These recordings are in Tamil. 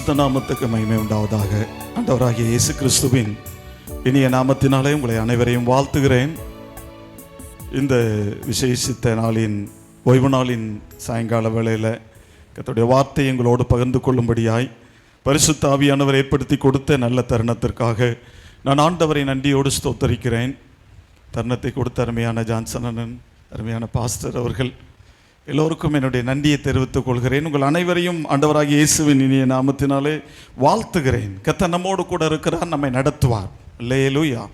பரிசுத்த நாமத்துக்கு மகிமை உண்டாவதாக. ஆண்டவராகிய இயேசு கிறிஸ்துவின் இனிய நாமத்தினாலே உங்களை அனைவரையும் வாழ்த்துகிறேன். இந்த விசேஷித்த நாளின் ஓய்வு நாளின் சாயங்கால வேளையில் கர்த்தருடைய வார்த்தை எங்களோடு பகிர்ந்து கொள்ளும்படியாய் பரிசுத்த ஆவியானவர் ஏற்படுத்தி கொடுத்த நல்ல தருணத்திற்காக நான் ஆண்டவரை நன்றியோடு ஸ்தோத்தரிக்கிறேன். தருணத்தை கொடுத்த அருமையான ஜான்சன் அண்ணன், அருமையான பாஸ்டர் அவர்கள் எல்லோருக்கும் என்னுடைய நன்றியை தெரிவித்துக் கொள்கிறேன். உங்கள் அனைவரையும் ஆண்டவராகிய இயேசுவின் இனிய நாமத்தினாலே வாழ்த்துகிறேன். கர்த்தர் நம்மோடு கூட இருக்கிறார், நம்மை நடத்துவார். அல்லேலூயா.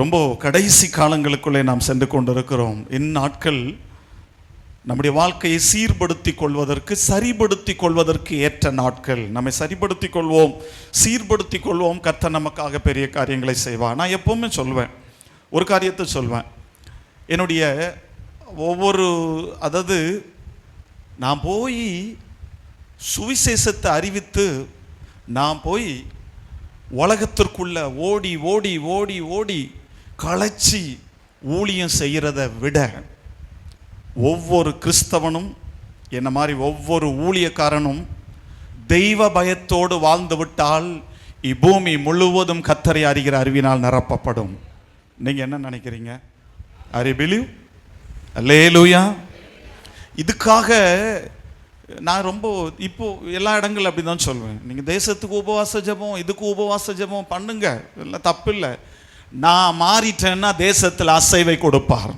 ரொம்ப கடைசி காலங்களுக்குள்ளே நாம் சென்று கொண்டிருக்கிறோம். இந்நாட்கள் நம்முடைய வாழ்க்கையை சீர்படுத்தி கொள்வதற்கு, சரிபடுத்தி கொள்வதற்கு ஏற்ற நாட்கள். நம்மை சரிபடுத்தி கொள்வோம், சீர்படுத்தி கொள்வோம். கர்த்தர் நமக்காக பெரிய காரியங்களை செய்வார். நான் எப்பவுமே சொல்வேன், ஒரு காரியத்தை சொல்வேன். என்னுடைய நான் போய் சுவிசேஷத்தை அறிவித்து நான் போய் உலகத்திற்குள்ள ஓடி ஓடி ஓடி ஓடி களைச்சி ஊழியம் செய்கிறத விட ஒவ்வொரு கிறிஸ்தவனும் என்ன மாதிரி ஒவ்வொரு ஊழியக்காரனும் தெய்வ பயத்தோடு வாழ்ந்து விட்டால் இப்பூமி முழுவதும் கர்த்தரை அறிகிற அறிவினால் நிரப்பப்படும். நீங்கள் என்ன நினைக்கிறீங்க? I believe. அல்லேலூயா. இதுக்காக நான் ரொம்ப இப்போ எல்லா இடங்களும் அப்படி தான் சொல்வேன். நீங்கள் தேசத்துக்கு உபவாச ஜெபம், இதுக்கு உபவாச ஜெபம் பண்ணுங்க, இல்லை தப்பு இல்லை. நான் மாறிட்டேன்னா தேசத்தில் அசைவை கொடுப்பார்.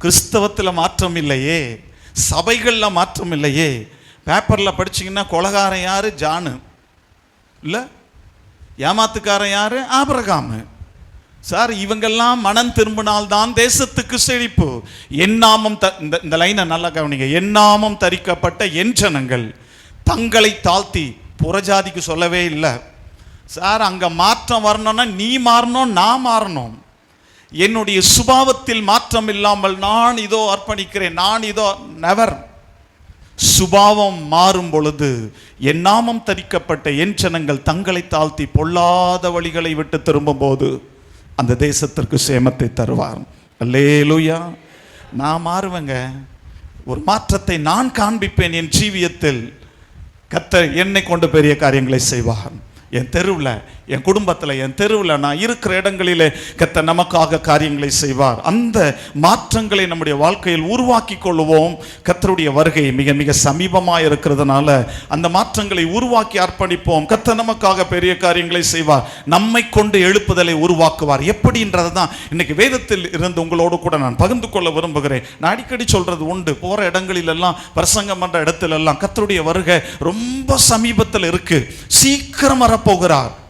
கிறிஸ்தவத்தில் மாற்றம் இல்லையே, சபைகளில் மாற்றம் இல்லையே. பேப்பரில் படிச்சிங்கன்னா கொலகாரன் யார்? ஜானு. இல்லை, ஏமாத்துக்காரன் யார்? ஆபிரகாமு. சார், இவங்கெல்லாம் மனம் திரும்பினால்தான் தேசத்துக்கு செழிப்பு. என்னாமம் இந்த லைனை நல்லா கவனிங்க. என்னாமம் தரிக்கப்பட்ட என் ஜனங்கள் தங்களை தாழ்த்தி, புறஜாதிக்கு சொல்லவே இல்லை சார். அங்கே மாற்றம் வரணும்னா நீ மாறணும், நான் மாறணும். என்னுடைய சுபாவத்தில் மாற்றம் இல்லாமல் நான் இதோ அர்ப்பணிக்கிறேன், நான் இதோ நெவர். சுபாவம் மாறும் பொழுது என்னாமம் தரிக்கப்பட்ட என் ஜனங்கள் தங்களை தாழ்த்தி பொல்லாத வழிகளை விட்டு திரும்பும் போது அந்த தேசத்திற்கு சேமத்தை தருவார். அல்லேலூயா. நான் மாறுவேங்க, ஒரு மாற்றத்தை நான் காண்பிப்பேன். என் ஜீவியத்தில் கர்த்தர் என்னை கொண்டு பெரிய காரியங்களை செய்வார். என் தெருவில், என் குடும்பத்தில், என் தெருவில், நான் இருக்கிற இடங்களிலே கர்த்தர் நமக்காக காரியங்களை செய்வார். அந்த மாற்றங்களை நம்முடைய வாழ்க்கையில் உருவாக்கி கொள்வோம். கர்த்தருடைய வருகை மிக மிக சமீபமாக இருக்கிறதுனால அந்த மாற்றங்களை உருவாக்கி அர்ப்பணிப்போம். கர்த்தர் நமக்காக பெரிய காரியங்களை செய்வார். நம்மை கொண்டு எழுப்புதலை உருவாக்குவார். எப்படின்றதை தான் இன்னைக்கு வேதத்தில் இருந்து உங்களோடு கூட நான் பகிர்ந்து கொள்ள விரும்புகிறேன். நான் அடிக்கடி சொல்றது உண்டு, போகிற இடங்களிலெல்லாம், பிரசங்கம் பண்ற இடத்திலெல்லாம் கர்த்தருடைய வருகை ரொம்ப சமீபத்தில் இருக்கு, சீக்கிரம் வரப்போகிறார்.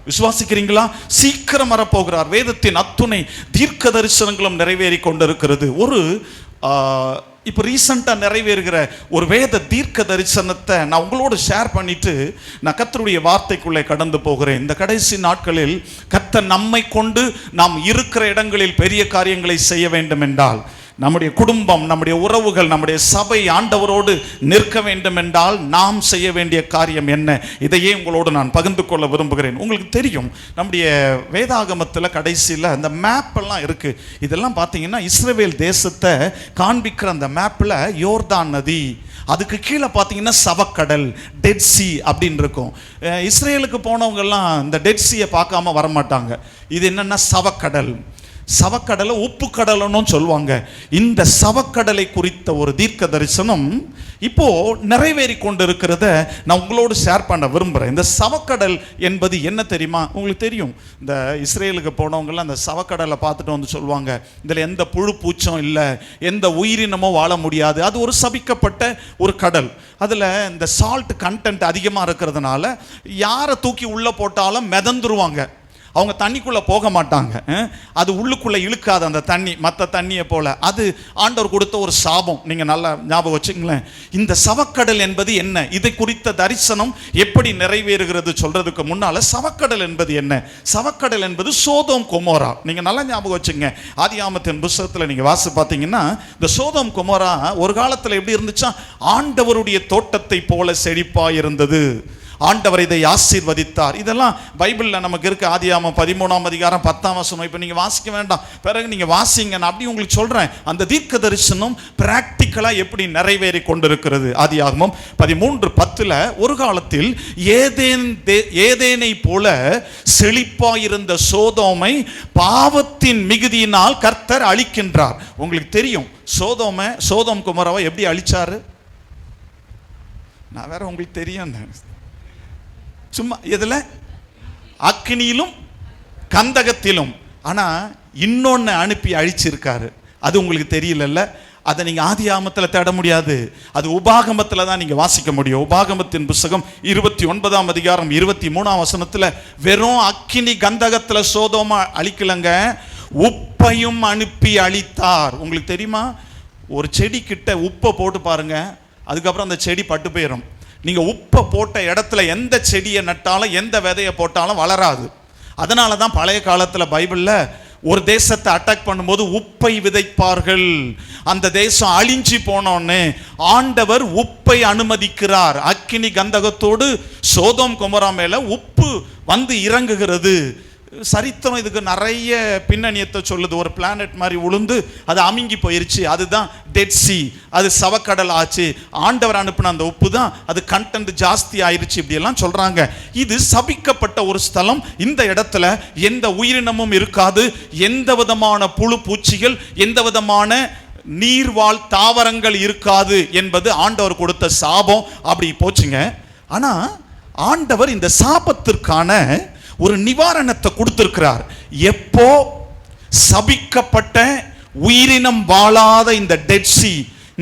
விசுவாசிக்கிறீங்களா? சீக்கிரம் வரப்போகிறார். வேதத்தின் அத்துணை தீர்க்க தரிசனங்களும் நிறைவேறி கொண்டிருக்கிறது. இப்போ ரீசெண்டாக நிறைவேறுகிற ஒரு வேத தீர்க்க தரிசனத்தை நான் உங்களோடு ஷேர் பண்ணிட்டு நான் கர்த்தருடைய வார்த்தைக்குள்ளே கடந்து போகிறேன். இந்த கடைசி நாட்களில் கர்த்தர் நம்மை கொண்டு நாம் இருக்கிற இடங்களில் பெரிய காரியங்களை செய்ய வேண்டும் என்றால், நம்முடைய குடும்பம், நம்முடைய உறவுகள், நம்முடைய சபை ஆண்டவரோடு நிற்க வேண்டும் என்றால் நாம் செய்ய வேண்டிய காரியம் என்ன? இதையே உங்களோடு நான் பகிர்ந்து கொள்ள விரும்புகிறேன். உங்களுக்கு தெரியும், நம்முடைய வேதாகமத்தில் கடைசியில் அந்த மேப் எல்லாம் இருக்கு. இதெல்லாம் பார்த்தீங்கன்னா இஸ்ரவேல் தேசத்தை காண்பிக்கிற அந்த மேப்பில் யோர்தான் நதி, அதுக்கு கீழே பார்த்தீங்கன்னா சவக்கடல், டெட் சி அப்படின்னு இருக்கும். இஸ்ரேலுக்கு போனவங்கெல்லாம் இந்த டெட் சியை பார்க்காம வரமாட்டாங்க. இது என்னன்னா சவக்கடல். சவக்கடலை உப்பு கடல்னு சொல்லுவாங்க. இந்த சவக்கடலை குறித்த ஒரு தீர்க்க தரிசனம் இப்போ நிறைவேறி கொண்டிருக்கிறத நான் உங்களோடு ஷேர் பண்ண விரும்புகிறேன். இந்த சவக்கடல் என்பது என்ன தெரியுமா? உங்களுக்கு தெரியும், இந்த இஸ்ரேலுக்கு போனவங்கெல்லாம் அந்த சவக்கடலை பார்த்துட்டு வந்து சொல்லுவாங்க, இதில் எந்த புழு பூச்சம் இல்லை, எந்த உயிரினமும் வாழ முடியாது, அது ஒரு சபிக்கப்பட்ட ஒரு கடல். அதில் இந்த சால்ட் கண்டென்ட் அதிகமாக இருக்கிறதுனால யாரை தூக்கி உள்ளே போட்டாலும் மிதந்துருவாங்க. அவங்க தண்ணிக்குள்ளே போக மாட்டாங்க. அது உள்ளுக்குள்ளே இழுக்காது அந்த தண்ணி, மற்ற தண்ணியை போல. அது ஆண்டவர் கொடுத்த ஒரு சாபம். நீங்கள் நல்லா ஞாபகம் வச்சுங்களேன். இந்த சவக்கடல் என்பது என்ன, இதை குறித்த தரிசனம் எப்படி நிறைவேறுகிறது சொல்றதுக்கு முன்னால சவக்கடல் என்பது என்ன? சவக்கடல் என்பது சோதோம் கொமோரா. நீங்கள் நல்லா ஞாபகம் வச்சுங்க. ஆதியாகமத்தின் புத்தகத்தில் நீங்கள் வாசி பார்த்தீங்கன்னா இந்த சோதோம் கொமோரா ஒரு காலத்தில் எப்படி இருந்துச்சா? ஆண்டவருடைய தோட்டத்தை போல செழிப்பாக இருந்தது. ஆண்டவர் இதை ஆசீர்வதித்தார். இதெல்லாம் பைபிளில் நமக்கு இருக்கு. ஆதியாகமம் 13ஆம் அதிகாரம் 10ஆம் வசனம். இப்போ நீங்கள் வாசிக்க வேண்டாம், பிறகு நீங்கள் வாசிங்க. நான் அப்படி உங்களுக்கு சொல்கிறேன், அந்த தீர்க்க தரிசனம் பிராக்டிக்கலாக எப்படி நிறைவேறி கொண்டிருக்கிறது. ஆதியாகமம் 13:10 ஒரு காலத்தில் ஏதேனை போல செழிப்பாயிருந்த சோதோமை பாவத்தின் மிகுதியினால் கர்த்தர் அழிக்கின்றார். உங்களுக்கு தெரியும் சோதோம் குமராவை எப்படி அழிச்சாரு? நான் வேற உங்களுக்கு தெரியும், சும்மா எதுல? அக்னியிலும் கந்தகத்திலும். ஆனா இன்னொன்னு அனுப்பி அழிச்சிருக்காரு. அது உங்களுக்கு தெரியல. அதை நீங்க ஆதியாகமத்தில் தேட முடியாது, அது உபாகமத்தில் தான் நீங்க வாசிக்க முடியும். உபாகமத்தின் புஸ்தகம் 29ஆம் அதிகாரம் 23ஆம் வசனத்துல வெறும் அக்கினி கந்தகத்துல சோதோமா அழிக்கலங்க, உப்பையும் அனுப்பி அழித்தார். உங்களுக்கு தெரியுமா, ஒரு செடி கிட்ட உப்பை போட்டு பாருங்க, அதுக்கப்புறம் அந்த செடி பட்டு போயிடும். நீங்க உப்பை போட்ட இடத்துல எந்த செடியை நட்டாலும் எந்த விதையை போட்டாலும் வளராது. அதனால தான் பழைய காலத்தில் பைபிளில் ஒரு தேசத்தை அட்டாக் பண்ணும்போது உப்பை விதைப்பார்கள். அந்த தேசம் அழிஞ்சி போனோன்னு ஆண்டவர் உப்பை அனுமதிக்கிறார். அக்கினி கந்தகத்தோடு சோதோம் குமரா மேல உப்பு வந்து இறங்குகிறது. சரித்திரம் இதுக்கு நிறைய பின்னணியத்தை சொல்லுது. ஒரு பிளானட் மாதிரி உளுந்து அது அமுங்கி போயிருச்சு, அதுதான் டெட் சி, அது சவக்கடல் ஆச்சு. ஆண்டவர் அனுப்பின அந்த உப்பு தான் அது கண்டென்ட் ஜாஸ்தி ஆயிருச்சு, இப்படி எல்லாம் சொல்றாங்க. இது சபிக்கப்பட்ட ஒரு ஸ்தலம். இந்த இடத்துல எந்த உயிரினமும் இருக்காது, எந்த விதமான புழு பூச்சிகள், எந்த விதமான நீர்வாழ் தாவரங்கள் இருக்காது என்பது ஆண்டவர் கொடுத்த சாபம். அப்படி போச்சுங்க. ஆனா ஆண்டவர் இந்த சாபத்திற்கான ஒரு நிவாரணத்தை கொடுத்திருக்கிறார். எப்போ சபிக்கப்பட்ட உயிரினம் வாழாத இந்த டெட் சி,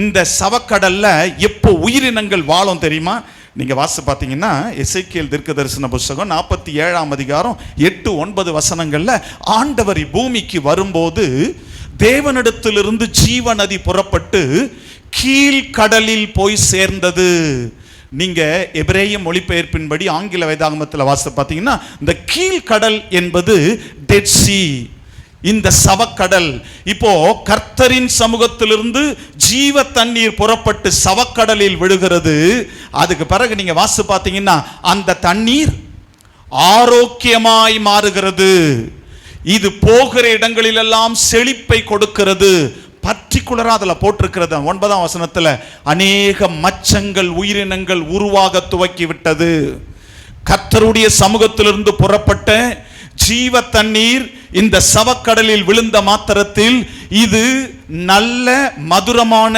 இந்த சவக்கடல்ல எப்போ உயிரினங்கள் வாழும் தெரியுமா? நீங்க வாசி பார்த்தீங்கன்னா எசேக்கியேல் தீர்க்கதரிசன புஸ்தகம் 47ஆம் அதிகாரம் 8-9 வசனங்கள்ல ஆண்டவர் பூமிக்கு வரும்போது தேவனிடத்திலிருந்து ஜீவ நதி புறப்பட்டு கீழ்கடலில் போய் சேர்ந்தது. நீங்க எபிரேய மொழிபெயர்ப்பின்படி ஆங்கில வேதாகமத்தில் வாசித்து பார்த்தீங்கன்னா இந்த கீழ்கடல் என்பது டெட் சி, இந்த சவக்கடல். இப்போ கர்த்தரின் சமூகத்திலிருந்து ஜீவ தண்ணீர் புறப்பட்டு சவக்கடலில் விழுகிறது. அதுக்கு பிறகு நீங்க வாசித்து பார்த்தீங்கன்னா அந்த தண்ணீர் ஆரோக்கியமாய் மாறுகிறது. இது போகிற இடங்களிலெல்லாம் செழிப்பை கொடுக்கிறது. பர்டிகுலரா அதுல போட்டிருக்கிறது 9ஆம் வசனத்துல அநேக மச்சங்கள் உயிரினங்கள் உருவாக துவக்கி விட்டது. கர்த்தருடைய சமூகத்திலிருந்து புறப்பட்ட ஜீவ தண்ணீர் இந்த சவக்கடலில் விழுந்த மாத்திரத்தில் இது நல்ல மதுரமான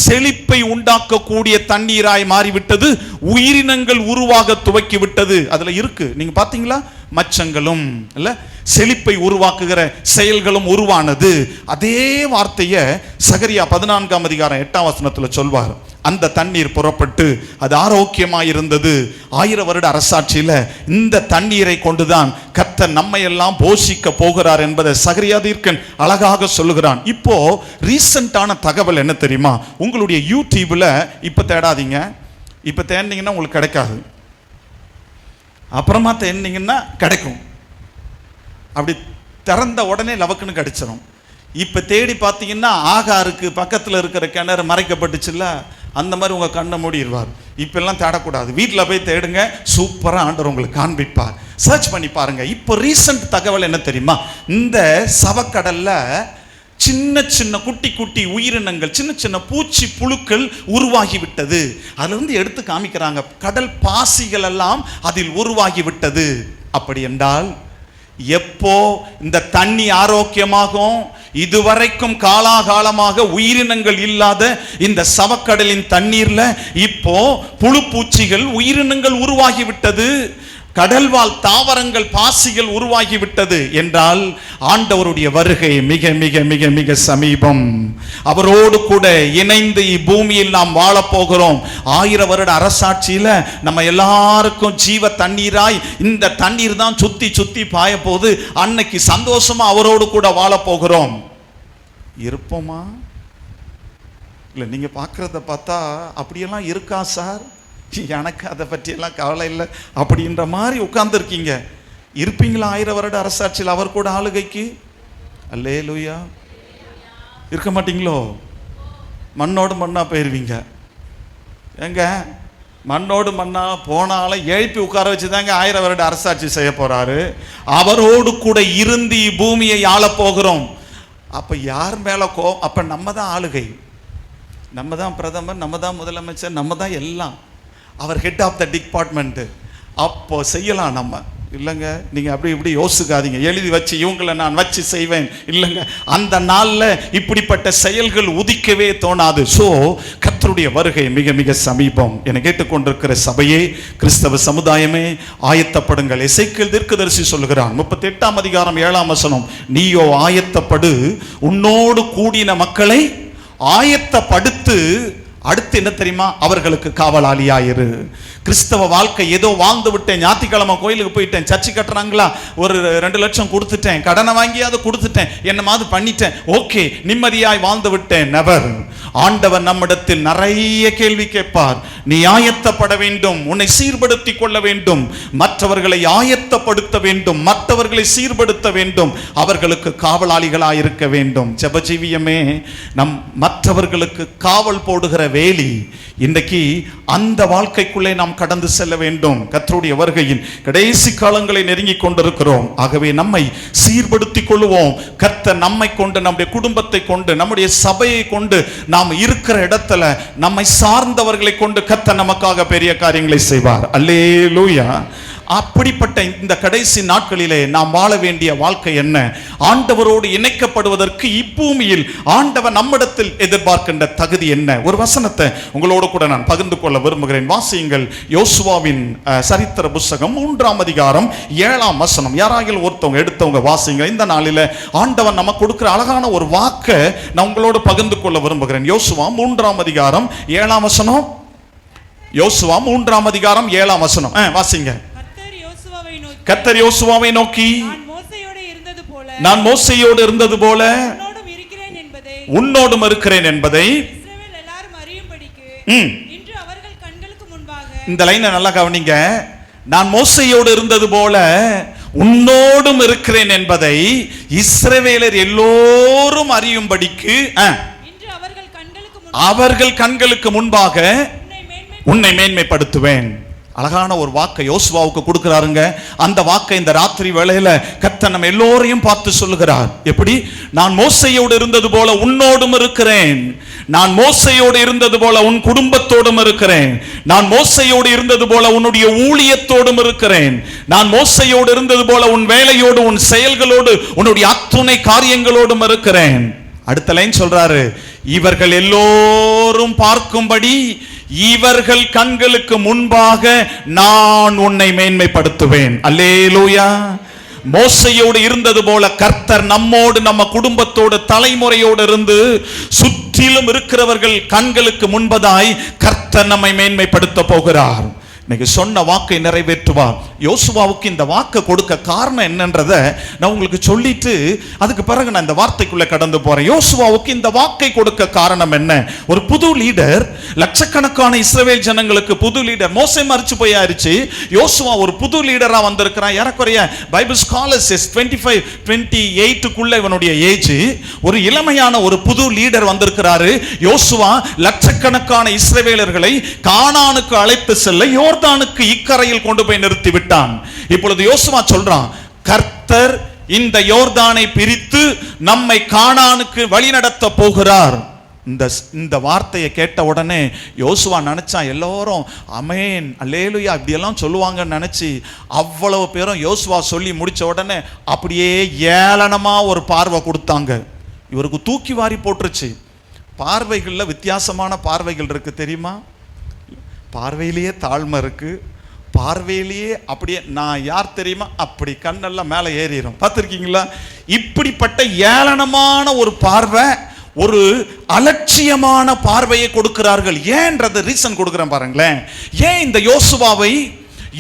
செழிப்பை உண்டாக்கக்கூடிய தண்ணீராய் மாறிவிட்டது. உயிரினங்கள் உருவாக துவக்கி விட்டது. அதுல இருக்கு, நீங்க பாத்தீங்களா, மச்சங்களும் இல்ல செழிப்பை உருவாக்குகிற செயல்களும் உருவானது. அதே வார்த்தையை சகரியா 14ஆம் அதிகாரம் 8ஆம் வசனத்துல சொல்வார். அந்த தண்ணீர் புறப்பட்டு அது ஆரோக்கியமாய் இருந்தது. 1000 வருட அரசாட்சியில இந்த தண்ணீரை கொண்டுதான் கர்த்தர் நம்மை எல்லாம் போஷிக்க போகிறார் என்பதை சகரியா தீர்க்கன் அழகாக சொல்லுகிறான். இப்போ ரீசெண்டான தகவல் என்ன தெரியுமா? உங்களுடைய யூடியூப்ல இப்ப தேடாதீங்க, இப்ப தேடினீங்கன்னா உங்களுக்கு கிடைக்காது, அப்புறமா தேடினீங்கன்னா கிடைக்கும். அப்படி திறந்த உடனே லவக்குன்னு கிடைச்சிடும். இப்ப தேடி பார்த்தீங்கன்னா ஆகாருக்கு பக்கத்தில் இருக்கிற கிணறு மறைக்கப்பட்டுச்சுல்ல, அந்த மாதிரி உங்க கண்ணை மூடிடுவார். இப்பெல்லாம் தேடக்கூடாது, வீட்டில் போய் தேடுங்க, சூப்பரா ஆண்டவர் உங்களுக்கு காண்பிப்பார். சர்ச் பண்ணி பாருங்க. இப்போ ரீசன்ட் தகவல் என்ன தெரியுமா? இந்த சவக்கடல்ல சின்ன சின்ன குட்டி குட்டி உயிரினங்கள், சின்ன சின்ன பூச்சி புழுக்கள் உருவாகி விட்டது. அதுல இருந்து எடுத்து காமிக்கிறாங்க, கடல் பாசிகள் எல்லாம் அதில் உருவாகி விட்டது. அப்படி என்றால் எப்போ இந்த தண்ணி ஆரோக்கியமாகும்? இதுவரைக்கும் காலாகாலமாக உயிரினங்கள் இல்லாத இந்த சவக்கடலின் தண்ணீர்ல இப்போ புழு பூச்சிகள் உயிரினங்கள் உருவாகிவிட்டது. கடல்வாழ் தாவரங்கள் பாசிகள் உருவாகிவிட்டது என்றால் ஆண்டவருடைய வருகை மிக மிக மிக மிக சமீபம். அவரோடு கூட இணைந்து பூமியில் நாம் வாழப் போகிறோம். 1000 வருட அரசாட்சியில நம்ம எல்லாருக்கும் ஜீவ தண்ணீராய் இந்த தண்ணீர் தான் சுத்தி சுத்தி பாய போது. அன்னைக்கு சந்தோஷமா அவரோடு கூட வாழப் போகிறோம். இருப்போமா? இல்லை, நீங்க பார்க்கறத பார்த்தா அப்படியெல்லாம் இருக்கா சார், எனக்கு அதை பற்றியெல்லாம் கவலை இல்லை அப்படின்ற மாதிரி உட்கார்ந்துருக்கீங்க. இருப்பீங்களா 1000 வருட அரசாட்சியில் அவர் கூட ஆளுகைக்கு? அல்லேலூயா. இருக்க மாட்டீங்களோ? மண்ணோடு மண்ணா போயிருவீங்க. எங்க மண்ணோடு மண்ணா போனாலும் எழுப்பி உட்கார வச்சுதாங்க 1000 வருட அரசாட்சி செய்ய போறாரு. அவரோடு கூட இருந்து பூமியை ஆள போகிறோம். அப்ப யார் மேல அப்ப நம்ம தான் ஆளுகை, நம்ம தான் பிரதமர், நம்ம தான் முதலமைச்சர், நம்ம தான் எல்லாம். அவர் ஹெட் ஆஃப் த டிபார்ட்மெண்ட். அப்போ செய்யலாம் நம்ம. இல்லைங்க, நீங்கள் அப்படி இப்படி யோசிக்காதீங்க, எழுதி வச்சு இவங்களை நான் வச்சு செய்வேன். இல்லைங்க, அந்த நாளில் இப்படிப்பட்ட செயல்கள் உதிக்கவே தோணாது. ஸோ கர்த்தருடைய வருகை மிக மிக சமீபம். என கேட்டுக்கொண்டிருக்கிற சபையே, கிறிஸ்தவ சமுதாயமே, ஆயத்தப்படுங்கள். எசேக்கியேல் தீர்க்கதரிசி சொல்லுகிறான் 38ஆம் அதிகாரம் 7ஆம் வசனம், நீயோ ஆயத்தப்படு, உன்னோடு கூடின மக்களை ஆயத்தப்படுத்து. அடுத்து என்ன தெரியுமா? அவர்களுக்கு காவலாளியாயிரு. கிறிஸ்தவ வாழ்க்கை ஏதோ வாழ்ந்து விட்டேன், ஞாயிற்றுக்கிழமை கோயிலுக்கு போயிட்டேன், சர்ச்சு கட்டுறாங்களா, ஒரு 2 லட்சம் கொடுத்துட்டேன், கடனை வாங்கியாவது கொடுத்துட்டேன், என்னமாவது பண்ணிட்டேன், ஓகே நிம்மதியாய் வாழ்ந்து விட்டேன். நெவர். ஆண்டவர் நம்மிடத்தில் நிறைய கேள்வி கேட்பார். நீ ஆயத்தப்பட வேண்டும், உன்னை சீர்படுத்திக் கொள்ள வேண்டும், மற்றவர்களை ஆயத்தப்படுத்த வேண்டும், மற்றவர்களை சீர்படுத்த வேண்டும், அவர்களுக்கு காவலாளிகளாய் இருக்க வேண்டும். ஜெபஜீவியமே, நம் மற்றவர்களுக்கு காவல் போடுகிற வேலி. இன்றைக்கு அந்த வாழ்க்கைக்குள்ளே நாம் கடந்து செல்ல வேண்டும். கர்த்தருடைய வருகையின் கடைசி காலங்களை நெருங்கி கொண்டிருக்கிறோம். ஆகவே நம்மை சீர்படுத்திக் கொள்வோம். கர்த்தர் நம்மை கொண்டு, நம்முடைய குடும்பத்தை கொண்டு, நம்முடைய சபையை கொண்டு, நாம் இருக்கிற இடத்துல நம்மை சார்ந்தவர்களை கொண்டு கர்த்தர் நமக்காக பெரிய காரியங்களை செய்வார். அல்லேலூயா. அப்படிப்பட்ட இந்த கடைசி நாட்களிலே நாம் வாழ வேண்டிய வாழ்க்கை என்ன? ஆண்டவரோடு இணைக்கப்படுவதற்கு இப்பூமியில் ஆண்டவர் நம்மிடத்தில் எதிர்பார்க்கின்ற தகுதி என்ன? ஒரு வசனத்தை உங்களோடு கூட நான் பகிர்ந்து கொள்ள விரும்புகிறேன். வாசியுங்கள். யோசுவாவின் சரித்திர புஸ்தகம் 3ஆம் அதிகாரம் 7ஆம் வசனம். யாராகிலும் ஒருத்தவங்க எடுத்தவங்க வாசிங்க. இந்த நாளில ஆண்டவர் நமக்கு கொடுக்கிற அழகான ஒரு வாக்கை நான் உங்களோடு பகிர்ந்து கொள்ள விரும்புகிறேன். யோசுவா 3ஆம் அதிகாரம் 7ஆம் வசனம். யோசுவா 3ஆம் அதிகாரம் 7ஆம் வசனம் வாசிங்க. கர்த்தர் யோசுவாவை நோக்கி, நான் மோசேயோடு இருந்தது போல உன்னோடும் இருக்கிறேன் என்பதை இந்த லைனை நல்லா கவனிங்க. நான் மோசேயோடு இருந்தது போல உன்னோடும் இருக்கிறேன் என்பதை இஸ்ரவேலர் எல்லோரும் அறியும்படிக்கு அவர்கள் கண்களுக்கு முன்பாக உன்னை மேன்மைப்படுத்துவேன். அழகான ஒரு வாக்கை யோசுவாவுக்கு கொடுக்கிறாருங்க. அந்த வாக்கை இந்த ராத்திரி வேளையில கர்த்தர் நம்ம எல்லோரையும் பார்த்து சொல்லுகிறார். எப்படி? நான் மோசேயோடு இருந்தது போல உன்னோடும் இருக்கிறேன், நான் மோசேயோடு இருந்தது போல உன் குடும்பத்தோடும் இருக்கிறேன், நான் மோசேயோடு இருந்தது போல உன்னுடைய ஊழியத்தோடும் இருக்கிறேன், நான் மோசேயோடு இருந்தது போல உன் வேலையோடு, உன் செயல்களோடு, உன்னுடைய அத்துணை காரியங்களோடும் இருக்கிறேன். அடுத்த லைன் சொல்றாரு, இவர்கள் எல்லோரும் பார்க்கும்படி இவர்கள் கண்களுக்கு முன்பாக நான் உன்னை மேன்மைப்படுத்துவேன். அல்லேலூயா. மோசேயோடு இருந்தது போல கர்த்தர் நம்மோடு, நம்ம குடும்பத்தோடு, தலைமுறையோடு இருந்து சுற்றிலும் இருக்கிறவர்கள் கண்களுக்கு முன்பதாய் கர்த்தர் நம்மை மேன்மைப்படுத்த போகிறார். இன்னைக்கு சொன்ன வாக்கை நிறைவேற்றுவார். யோசுவாவுக்கு இந்த வாக்கை கொடுக்க காரணம் என்னன்றதை நான் உங்களுக்கு சொல்லிட்டு அதுக்கு பிறகு நான் இந்த வார்த்தைக்குள்ள கடந்து போறேன். யோசுவாவுக்கு இந்த வாக்கை கொடுக்க காரணம் என்ன? ஒரு புது லீடர், லட்சக்கணக்கான இஸ்ரவேல் ஜனங்களுக்கு புது லீடர். மோசே மரிச்சு போயாச்சு, யோசுவா ஒரு புது லீடரா வந்திருக்கிறான். ஏறக்குறைய பைபிள் ஸ்காலர்ஸ் 25-28க்குள்ள இவனுடைய ஏஜ். ஒரு இளமையான ஒரு புது லீடர் வந்திருக்கிறாரு. யோசுவா லட்சக்கணக்கான இஸ்ரவேலர்களை கானானுக்கு அழைத்து செல்ல யோர்தானுக்கு இக்கரையில் கொண்டு போய் நிறுத்தி விட்டான். இப்பொழுது யோசுவா சொல்றான், கர்த்தர் இந்த யோர்தானை பிரித்து நம்மை கானானுக்கு வழி நடத்த போகிறார். இந்த வார்த்தையை கேட்ட உடனே யோசுவா நினைச்சான், எல்லோரும் அமேன் அல்லேலூயா இப்படி எல்லாம் சொல்லுவாங்கன்னு நினைச்சு அவ்வளவு பேரும் யோசுவா சொல்லி முடிச்ச உடனே அப்படியே ஏளனமா ஒரு பார்வை கொடுத்தாங்க. இவருக்கு தூக்கி வாரி போட்டுருச்சு. பார்வைகள்ல வித்தியாசமான பார்வைகள் இருக்கு தெரியுமா? பார்வையிலேயே தாழ்மை இருக்கு, பார்வையிலேயே அப்படியே நான் யார் தெரியுமா அப்படி கண்ணெல்லாம் மேலே ஏறிடும். பார்த்துருக்கீங்களா? இப்படிப்பட்ட ஏளனமான ஒரு பார்வை, ஒரு அலட்சியமான பார்வையை கொடுக்கிறார்கள். ஏன்றது ரீசன் கொடுக்குறேன் பாருங்களேன். ஏன் இந்த யோசுவாவை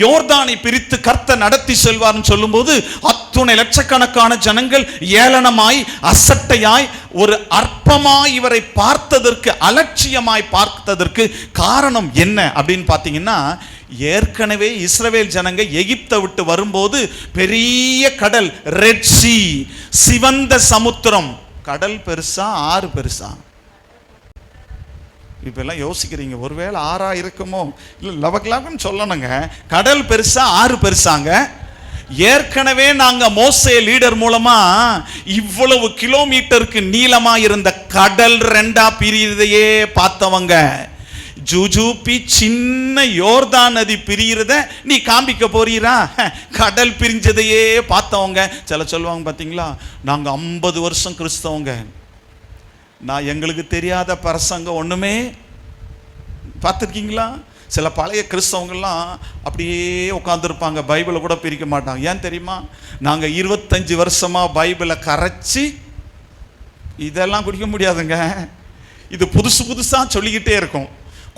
யோர்தானை பிரித்து கர்த்தர் நடத்தி செல்வார்னு சொல்லும்போது அத்துணை லட்சக்கணக்கான ஜனங்கள் ஏளனமாய், அசட்டையாய், ஒரு அற்பமாய் இவரை பார்த்ததற்கு, அலட்சியமாய் பார்த்ததற்கு காரணம் என்ன அப்படின்னு பார்த்தீங்கன்னா, ஏற்கனவே இஸ்ரவேல் ஜனங்க எகிப்தை விட்டு வரும்போது பெரிய கடல், ரெட் சீ, சிவந்த சமுத்திரம். கடல் பெருசா ஆறு பெருசா? இப்ப எல்லாம் யோசிக்கிறீங்க, ஒருவேளை ஆறா இருக்குமோ? இல்லை, லவக்லாக்குன்னு சொல்லணுங்க. கடல் பெருசா ஆறு பெருசாங்க? ஏற்கனவே நாங்க மோசே லீடர் மூலமா இவ்வளவு கிலோமீட்டருக்கு நீளமா இருந்த கடல் ரெண்டா பிரியுதையே பார்த்தவங்க. ஜூஜூபி சின்ன யோர்தான் நதி பிரிகிறத நீ காண்பிக்க போறீரா? கடல் பிரிஞ்சதையே பார்த்தவங்க. சில சொல்லுவாங்க பார்த்தீங்களா, நாங்க 50 வருஷம் கிறிஸ்தவங்க, நான் எங்களுக்கு தெரியாத பிரசங்க ஒண்ணுமே. பார்த்துருக்கீங்களா? சில பழைய கிறிஸ்தவங்கள்லாம் அப்படியே உட்காந்துருப்பாங்க, பைபிளை கூட பிரிக்க மாட்டாங்க. ஏன் தெரியுமா? நாங்கள் 25 வருஷமா பைபிளை கரைச்சி இதெல்லாம் குடிக்க முடியாதுங்க. இது புதுசு புதுசாக சொல்லிக்கிட்டே இருக்கும்.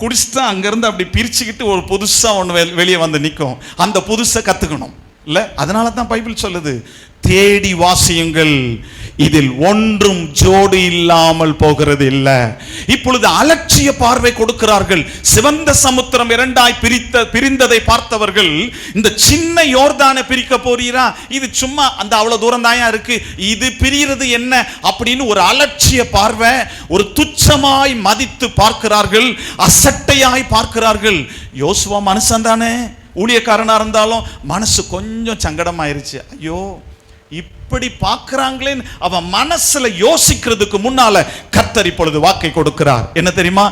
குடிச்சுட்டு அங்கேருந்து அப்படி பிரிச்சுக்கிட்டு ஒரு புதுசாக ஒன்று வெளியே வந்து நிற்கும். அந்த புதுசை கற்றுக்கணும் இல்லை? அதனால தான் பைபிள் சொல்லுது, தேடி வாசியுங்கள், இதில் ஒன்றும் ஜோடு இல்லாமல் போகிறது இல்லை. இப்பொழுது அலட்சிய பார்வை கொடுக்கிறார்கள். சிவந்த சமுத்திரம் இரண்டாய் பிரிந்ததை பார்த்தவர்கள், இந்த சின்ன யோர்தானை பிரிக்க போறீரா? இது சும்மா அந்த அவ்வளவு தூரம் தான் இருக்கு, இது பிரிகிறது என்ன அப்படின்னு ஒரு அலட்சிய பார்வை, ஒரு துச்சமாய் மதித்து பார்க்கிறார்கள், அசட்டையாய் பார்க்கிறார்கள். யோசுவா மனுஷன் தானே, ஊழியக்காரனா இருந்தாலும் மனசு கொஞ்சம் சங்கடமாயிருச்சு. ஐயோ இப்படி பார்க்கிறாங்களே அவன் மனசுல யோசிக்கிறதுக்கு முன்னால கர்த்தர் இப்பொழுது வாக்கை கொடுக்கிறார். என்ன தெரியுமா?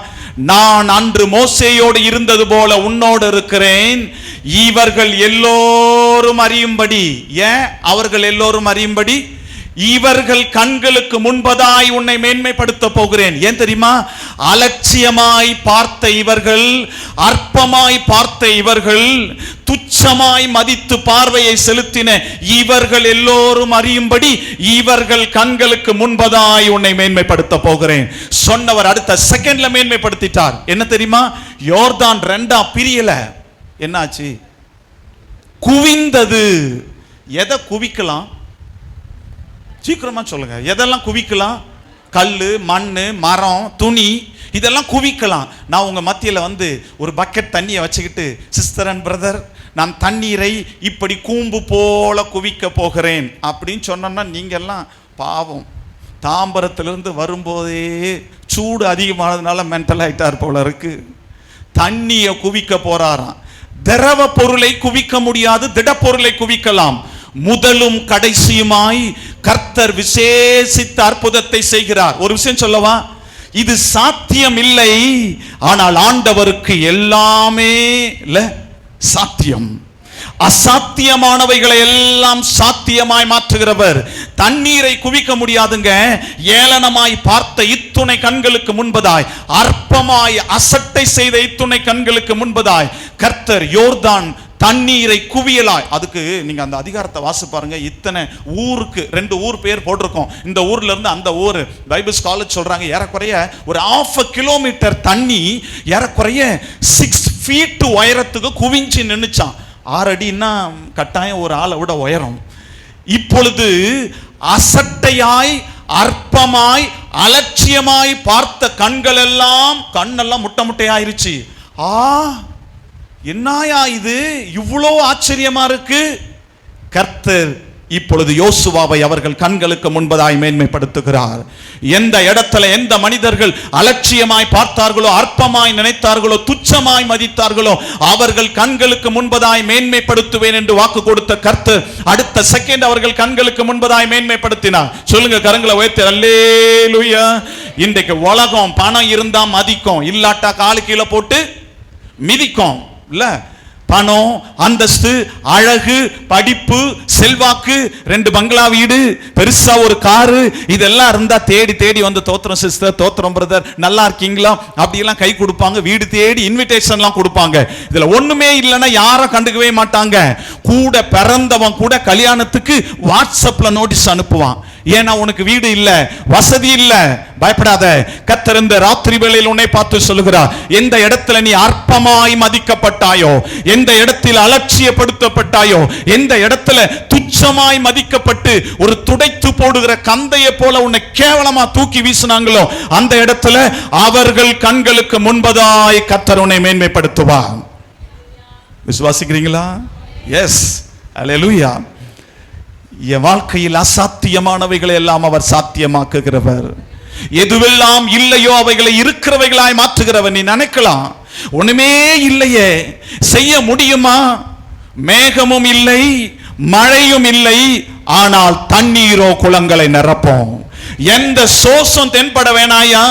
நான் அன்று மோசேயோடு இருந்தது போல உன்னோடு இருக்கிறேன், இவர்கள் எல்லோரும் அறியும்படி. ஏன் அவர்கள் எல்லோரும் அறியும்படி? இவர்கள் கண்களுக்கு முன்பதாய் உன்னை மேன்மைப்படுத்த போகிறேன். ஏன் தெரியுமா? அலட்சியமாய் பார்த்த இவர்கள், அற்பமாய் பார்த்த இவர்கள், துச்சமாய் மதித்து பார்வையை செலுத்தின இவர்கள் எல்லோரும் அறியும்படி இவர்கள் கண்களுக்கு முன்பதாய் உன்னை மேன்மைப்படுத்த போகிறேன் சொன்னவர் அடுத்த செகண்ட்ல மேன்மைப்படுத்திட்டார். என்ன தெரியுமா? யோர்தான் ரெண்டா பிரியல. என்னாச்சு? குவிந்தது. எதை குவிக்கலாம்? சீக்கிரமா சொல்லுங்க. எதெல்லாம் குவிக்கலாம்? கல்லு, மண்ணு, மரம், துணி, இதெல்லாம் குவிக்கலாம். நான் உங்க மத்தியில வந்து ஒரு பக்கெட் தண்ணியை வச்சுக்கிட்டு, சிஸ்டர் அண்ட் பிரதர், நான் தண்ணீரை இப்படி கூம்பு போல குவிக்க போகிறேன் அப்படின்னு சொன்னோம்னா நீங்க எல்லாம் பாவம், தாம்பரத்திலிருந்து வரும்போதே சூடு அதிகமானதுனால மென்டல் ஆயிட்டார் போல இருக்கு. தண்ணியை குவிக்க போறாராம். திரவ பொருளை குவிக்க முடியாது, திடப்பொருளை குவிக்கலாம். முதலும் கடைசியுமாய் கர்த்தர் விசேஷித்த அற்புதத்தை செய்கிறார். ஒரு விஷயம் சொல்லவா? இது சாத்தியம் இல்லை, ஆனால் ஆண்டவருக்கு எல்லாமே சாத்தியம். அசாத்தியமானவைகளை எல்லாம் சாத்தியமாய் மாற்றுகிறவர். தண்ணீரை குவிக்க முடியாதுங்க. ஏளனமாய் பார்த்த இத்துணை கண்களுக்கு முன்பதாய், அற்பமாய் அசட்டை செய்த இத்துணை கண்களுக்கு முன்பதாய் கர்த்தர் யோர்தான் தண்ணீரை குவியலாய். அதுக்கு நீங்க அந்த அதிகாரத்தை வாசி பாருங்க. இத்தனை ஊருக்கு 2 ஊர் பேர் போட்டிருக்கோம். இந்த ஊர்ல இருந்து அந்த ஊர் பைபிள் ஸ்காலர் சொல்றாங்க ஏறக்குறைய ஒரு 1/2 கிலோமீட்டர் தண்ணி ஏறக்குறைய 6 ஃபீட் உயரத்துக்கு குவிஞ்சு நின்னுச்சான். 6 அடின்னா கட்டாயம் ஒரு ஆளை விட உயரம். இப்பொழுது அசட்டையாய், அற்பமாய், அலட்சியமாய் பார்த்த கண்ணெல்லாம் முட்டை முட்டையாயிருச்சு. என்னையா இது, இவ்வளோ ஆச்சரியமா இருக்கு? கர்த்தர் இப்பொழுது யோசுவாவை அவர்கள் கண்களுக்கு முன்பதாய் மேன்மைப்படுத்துகிறார். எந்த இடத்துல எந்த மனிதர்கள் அலட்சியமாய் பார்த்தார்களோ, அற்பமாய் நினைத்தார்களோ, துச்சமாய் மதித்தார்களோ, அவர்கள் கண்களுக்கு முன்பதாய் மேன்மைப்படுத்துவேன் என்று வாக்கு கொடுத்த கர்த்தர் அடுத்த செகண்ட் அவர்கள் கண்களுக்கு முன்பதாய் மேன்மைப்படுத்தினார். சொல்லுங்க, கரங்களை உயர்த்தி அல்லேலூயா. இன்றைக்கு உலகம் பணம் இருந்தா மதிக்கும், இல்லாட்டா காலு கீழே போட்டு மிதிக்கும். இல்ல, பணம், அந்தஸ்து, அழகு, படிப்பு, செல்வாக்கு, 2 பங்களா வீடு, பெருசா ஒரு காரு, இதெல்லாம் இருந்தா தேடி தேடி வந்து தோத்திரம் சிஸ்டர், தோத்திரம் பிரதர், நல்லா இருக்கீங்களா அப்படி எல்லாம் கை கொடுப்பாங்க. வீடு தேடி இன்விடேஷன்லாம் கொடுப்பாங்க. இதுல ஒண்ணுமே இல்லைன்னா யாரும் கண்டுக்கவே மாட்டாங்க. கூட பிறந்தவன் கூட கல்யாணத்துக்கு வாட்ஸ்அப்ல நோட்டீஸ் அனுப்புவான். ஏன்னா உனக்கு வீடு இல்ல, வசதி இல்ல. பயப்படாத, கர்த்தர் இந்த ராத்திரி வேளையில் உன்னை பார்த்து சொல்லுகிறார், எந்த இடத்துல நீ அற்பமாய் மதிக்கப்பட்டாயோ, எந்த இடத்தில் அலட்சியப்படுத்தப்பட்டாயோ, எந்த இடத்துல துச்சமாய் மதிக்கப்பட்டு ஒரு துடைத்து போடுகிற கந்தையை போல உன்னை கேவலமா தூக்கி வீசினாங்களோ, அந்த இடத்துல அவர்கள் கண்களுக்கு முன்பதாய் கர்த்தர் உன்னை மேன்மைப்படுத்துவார். விசுவாசிக்கிறீங்களா? எஸ், அல்லேலூயா. என் வாழ்க்கையில் அசாத்தியமானவைகளை எல்லாம் அவர் சாத்தியமாக்குகிறவர். எதுவெல்லாம் இல்லையோ அவைகளை இருக்கிறவைகளாய் மாற்றுகிறவன். நீ நினைக்கலாம், ஒண்ணுமே இல்லையே, செய்ய முடியுமா? மேகமும் இல்லை, மழையும் இல்லை, ஆனால் தண்ணீரோ குளங்களை நிரப்போம். எந்த சோசம் தென்பட வேணாயா,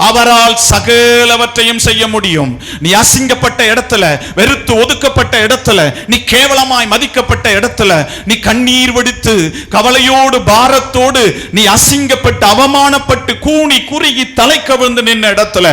அவரால் சகலவற்றையும் செய்ய முடியும். நீ அசிங்கப்பட்ட இடத்துல, வெறுத்து ஒதுக்கப்பட்ட இடத்துல, நீ கேவலமாய் மதிக்கப்பட்ட இடத்துல, நீ கண்ணீர் வடித்து கவலையோடு பாரத்தோடு நீ அசிங்கப்பட்டு அவமானப்பட்டு கூனி குறுகி தலை கவிழ்ந்து நின்ற இடத்துல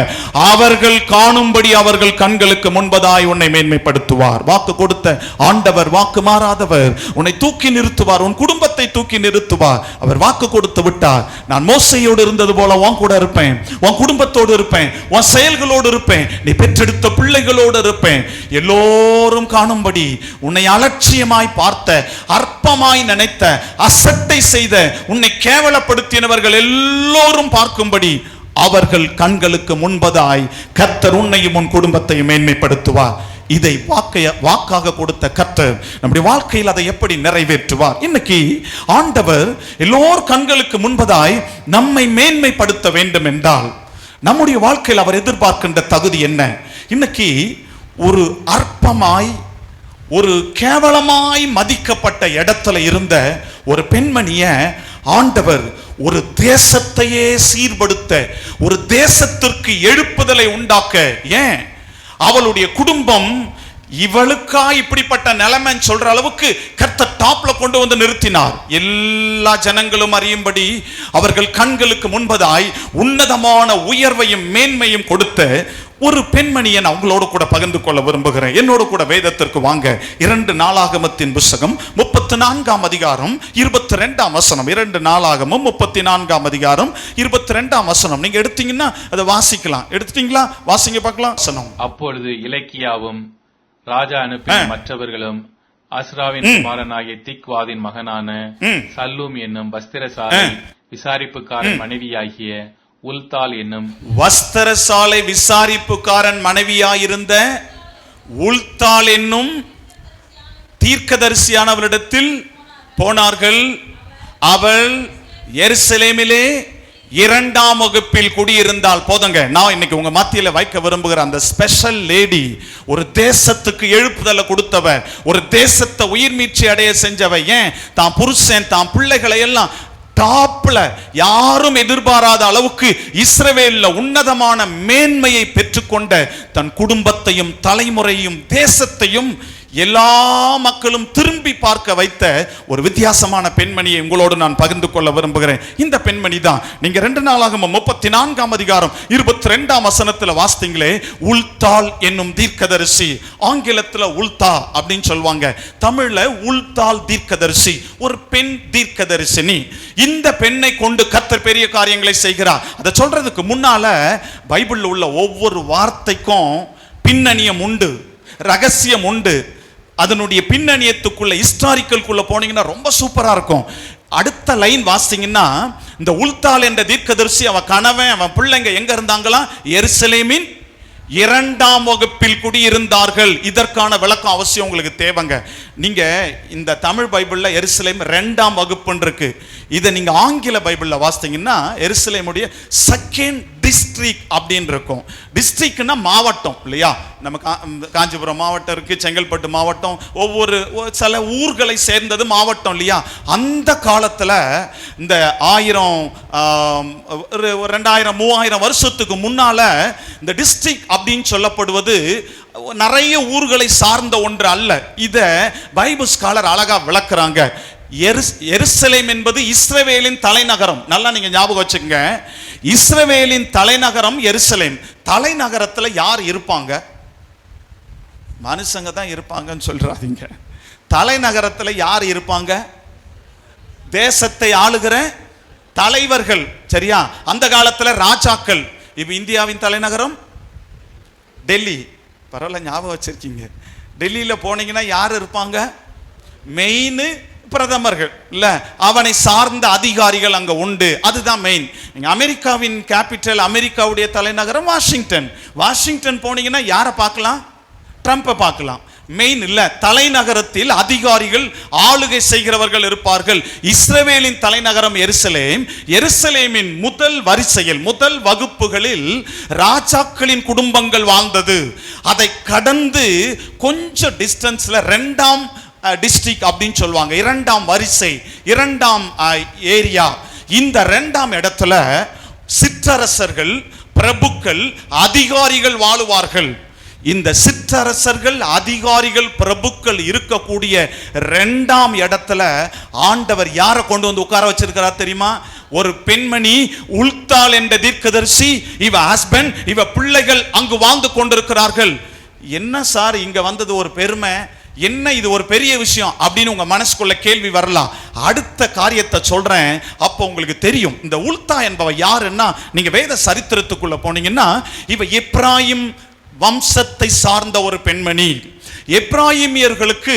அவர்கள் காணும்படி அவர்கள் கண்களுக்கு முன்பதாய் உன்னை மேன்மைப்படுத்துவார். வாக்கு கொடுத்த ஆண்டவர் வாக்கு மாறாதவர். உன்னை தூக்கி நிறுத்துவார், உன் குடும்பத்தை தூக்கி நிறுத்துவார். அவர் வாக்கு கொடுத்து விட்டார். நான் மோசையோடு இருந்தது போல உன் கூட இருப்பேன், உன் குடும்பத்தோடு இருப்பேன், உன் செயல்களோடு இருப்பேன், நீ பெற்றெடுத்த பிள்ளைகளோடு இருப்பேன். எல்லோரும் காணும்படி உன்னை அலட்சியமாய் பார்த்த, அற்பமாய் நினைத்த, அசட்டை செய்த, உன்னை கேவலப்படுத்தினவர்கள் எல்லோரும் பார்க்கும்படி அவர்கள் கண்களுக்கு முன்பதாய் கர்த்தர் உன்னையும் உன் குடும்பத்தையும் மேன்மைப்படுத்துவார். இதை வாக்காக கொடுத்த கர்த்தர் நம்முடைய வாழ்க்கையில் அதை எப்படி நிறைவேற்றுவார்? இன்னைக்கு ஆண்டவர் எல்லோர் கண்களுக்கு முன்பதாய் நம்மை மேன்மைப்படுத்த வேண்டும் என்றால் நம்முடைய வாழ்க்கையில் அவர் எதிர்பார்க்கின்ற தகுதி என்ன? இன்னைக்கு ஒரு அற்பமாய், ஒரு கேவலமாய் மதிக்கப்பட்ட இடத்துல இருந்த ஒரு பெண்மணிய ஆண்டவர் ஒரு தேசத்தையே சீர்படுத்த, ஒரு தேசத்திற்கு எழுப்புதலை உண்டாக்க, ஏன் அவளுடைய குடும்பம் இவளுக்கா இப்படிப்பட்ட நிலைமை சொல்ற அளவுக்கு கர்த்தர் டாப்ல கொண்டு வந்து நிறுத்தினார். எல்லா ஜனங்களும் அறியும்படி அவர்கள் கண்களுக்கு முன்பதாய் உன்னதமான உயர்வையும் மேன்மையும் கொடுத்த ஒரு பெண்மணியை நான் உங்களோடு கூட பகிர்ந்து கொள்ள விரும்புகிறேன். என்னோடு கூட வேதத்திற்கு வாங்க. 2 நாளாகமத்தின் புத்தகம் 34ஆம் அதிகாரம் 22ஆம் வசனம். 2 நாளாகமம் 34ஆம் அதிகாரம் 22ஆம் வசனம். நீங்க எடுத்தீங்கன்னா அதை வாசிக்கலாம். எடுத்துட்டீங்களா? வாசிங்க பார்க்கலாம். வசனம். அப்பொழுது இலக்கியாவும் ராஜா அனுப்பின மற்றவர்களும் அஸ்ராவின் குமாரனாகிய திக்வாதின் மகனான சல்லூம் என்னும் வஸ்திரசாலை விசாரிப்புக்காரன் மனைவியாகிய உல்தாள் என்னும் வஸ்திரசாலை விசாரிப்புக்காரன் மனைவியாயிருந்த உல்தாள் என்னும் தீர்க்கதரிசியானவளிடத்தில் போனார்கள். அவள் எருசலேமிலே 2ஆம் வகுப்பில் குடியிருந்தால். போதுங்க, நான் இன்னைக்கு உங்க மத்தியில வைக்க விரும்புகிற அந்த ஸ்பெஷல் லேடி, ஒரு தேசத்துக்கு எழுப்புதலை கொடுத்தவர், ஒரு தேசத்தை உயிர் மீட்சி அடைய செஞ்சவர். ஏன் தான் புருஷன் தான் பிள்ளைகளை எல்லாம் டாப்ல யாரும் எதிர்பாராத அளவுக்கு இஸ்ரவேல்ல உன்னதமான மேன்மையை பெற்றுக்கொண்ட தன் குடும்பத்தையும் தலைமுறையும் தேசத்தையும் எல்லா மக்களும் திரும்பி பார்க்க வைத்த ஒரு வித்தியாசமான பெண்மணியை உங்களோடு நான் பகிர்ந்து கொள்ள விரும்புகிறேன். இந்த பெண்மணி தான் நீங்க 2 நாளாகமம் 34ஆம் அதிகாரம் 22ஆம் வசனத்துல வாசித்தீங்களே, உல்தாள் என்னும் தீர்க்கதரிசி. ஆங்கிலத்துல உல்தா அப்படின்னு சொல்லுவாங்க, தமிழ்ல உல்தாள் தீர்க்கதரிசி, ஒரு பெண் தீர்க்கதரிசினி. இந்த பெண்ணை கொண்டு கர்த்தர் பெரிய காரியங்களை செய்கிறார். அதை சொல்றதுக்கு முன்னால பைபிள்ல உள்ள ஒவ்வொரு வார்த்தைக்கும் பின்னணியம் உண்டு, ரகசியம் உண்டு. அதனுடைய பின்னணியத்துக்குள்ள ஹிஸ்டாரிக்கல்குள்ள போனீங்கன்னா ரொம்ப சூப்பரா இருக்கும். அடுத்த லைன் வாசிங்கன்னா, இந்த உல்தாள் என்ற தீர்க்கதரிசி அவன் கணவன் அவன் பிள்ளைங்க எங்க இருந்தாங்களா? எருசலேமின் 2ஆம் வகுப்பில் குடியிருந்தார்கள். இதற்கான விளக்கம் அவசியம் உங்களுக்கு தேவைங்க. நீங்க இந்த தமிழ் பைபிள்ல எருசலேம் 2ஆம் வகுப்புன்னு இருக்கு. இதை நீங்க ஆங்கில பைபிள்ல வாசித்தீங்கன்னா எருசலேமுடைய 2nd டிஸ்ட்ரிக்ட் அப்படின்னு இருக்கும். டிஸ்ட்ரிக்ட்னா மாவட்டம் இல்லையா? நம்ம காஞ்சிபுரம் மாவட்டம் இருக்கு, செங்கல்பட்டு மாவட்டம், ஒவ்வொரு சில ஊர்களை சேர்ந்தது மாவட்டம் இல்லையா? அந்த காலத்துல இந்த 1000 2000 3000 வருஷத்துக்கு முன்னால இந்த டிஸ்ட்ரிக்ட் அப்படின்னு சொல்லப்படுவது நிறைய ஊர்களை சார்ந்த ஒன்று அல்ல. இத பைபிள் ஸ்காலர் அழகா விளக்குறாங்க. எருசலேம் என்பது இஸ்ரவேலின் தலைநகரம். நல்லா நீங்க ஞாபகம் வச்சுக்கங்க, இஸ்ரவேலின் தலைநகரம் எருசலேம். தலைநகரத்துல யார் இருப்பாங்க? மனுஷங்க தான் இருப்பாங்கன்னு சொல்றாதீங்க. தலைநகரத்துல யார் இருப்பாங்க? தேசத்தை ஆளுகிற தலைவர்கள். சரியா? அந்த காலத்துல ராஜாக்கள். இப்ப இந்தியாவின் தலைநகரம் டெல்லி. பரவாயில்ல, ஞாபகம் வச்சிருக்கீங்க. டெல்லியில போனீங்கன்னா யார் இருப்பாங்க? மெயின் பிரதமர்கள் இல்ல, அவனை சார்ந்த அதிகாரிகள் அங்க உண்டு. அதுதான் மெயின். அமெரிக்காவின் கேபிட்டல், அமெரிக்காவுடைய தலைநகரம் வாஷிங்டன். வாஷிங்டன் போனீங்கன்னா யாரை பார்க்கலாம்? ட்ரம்பை பார்க்கலாம். மெயின் இல்ல, தலைநகரத்தில் அதிகாரிகள் ஆளுகை செய்கிறவர்கள் இருப்பார்கள். இஸ்ரவேலின் தலைநகரம் எருசலேம். எருசலேமின் முதல் வரிசையில், முதல் வகுப்புகளில் ராஜாக்களின் குடும்பங்கள் வாழ்ந்தது. அதை கடந்து கொஞ்சம் டிஸ்டன்ஸ்ல இரண்டாம் டிஸ்ட்ரிக்ட் அப்படின்னு சொல்லுவாங்க, இரண்டாம் வரிசை, இரண்டாம் ஏரியா. இந்த இரண்டாம் இடத்துல சிற்றரசர்கள், பிரபுக்கள், அதிகாரிகள் வாழுவார்கள். இந்த சிற்றரசர்கள், அதிகாரிகள், பிரபுக்கள் இருக்கக்கூடிய இரண்டாம் இடத்துல ஆண்டவர் யாரை கொண்டு வந்து உட்கார வச்சிருக்கிறார் தெரியுமா? ஒரு பெண்மணி உல்தாள் என்ற தீர்க்கதரிசி, இவ ஹஸ்பண்ட், இவ பிள்ளைகள் அங்கு வாழ்ந்து கொண்டிருக்கிறார்கள். என்ன சார் இங்க வந்தது ஒரு பெருமை, என்ன இது ஒரு பெரிய விஷயம் அப்படின்னு உங்க மனசுக்குள்ள கேள்வி வரலாம். அடுத்த காரியத்தை சொல்றேன், அப்போ உங்களுக்கு தெரியும். இந்த உல்தா என்பவ யாருன்னா, நீங்க வேத சரித்திரத்துக்குள்ள போனீங்கன்னா, இவ எப்ராயிம் வம்சத்தை சார்ந்த ஒரு பெண்மணி. எப்ராயிமியர்களுக்கு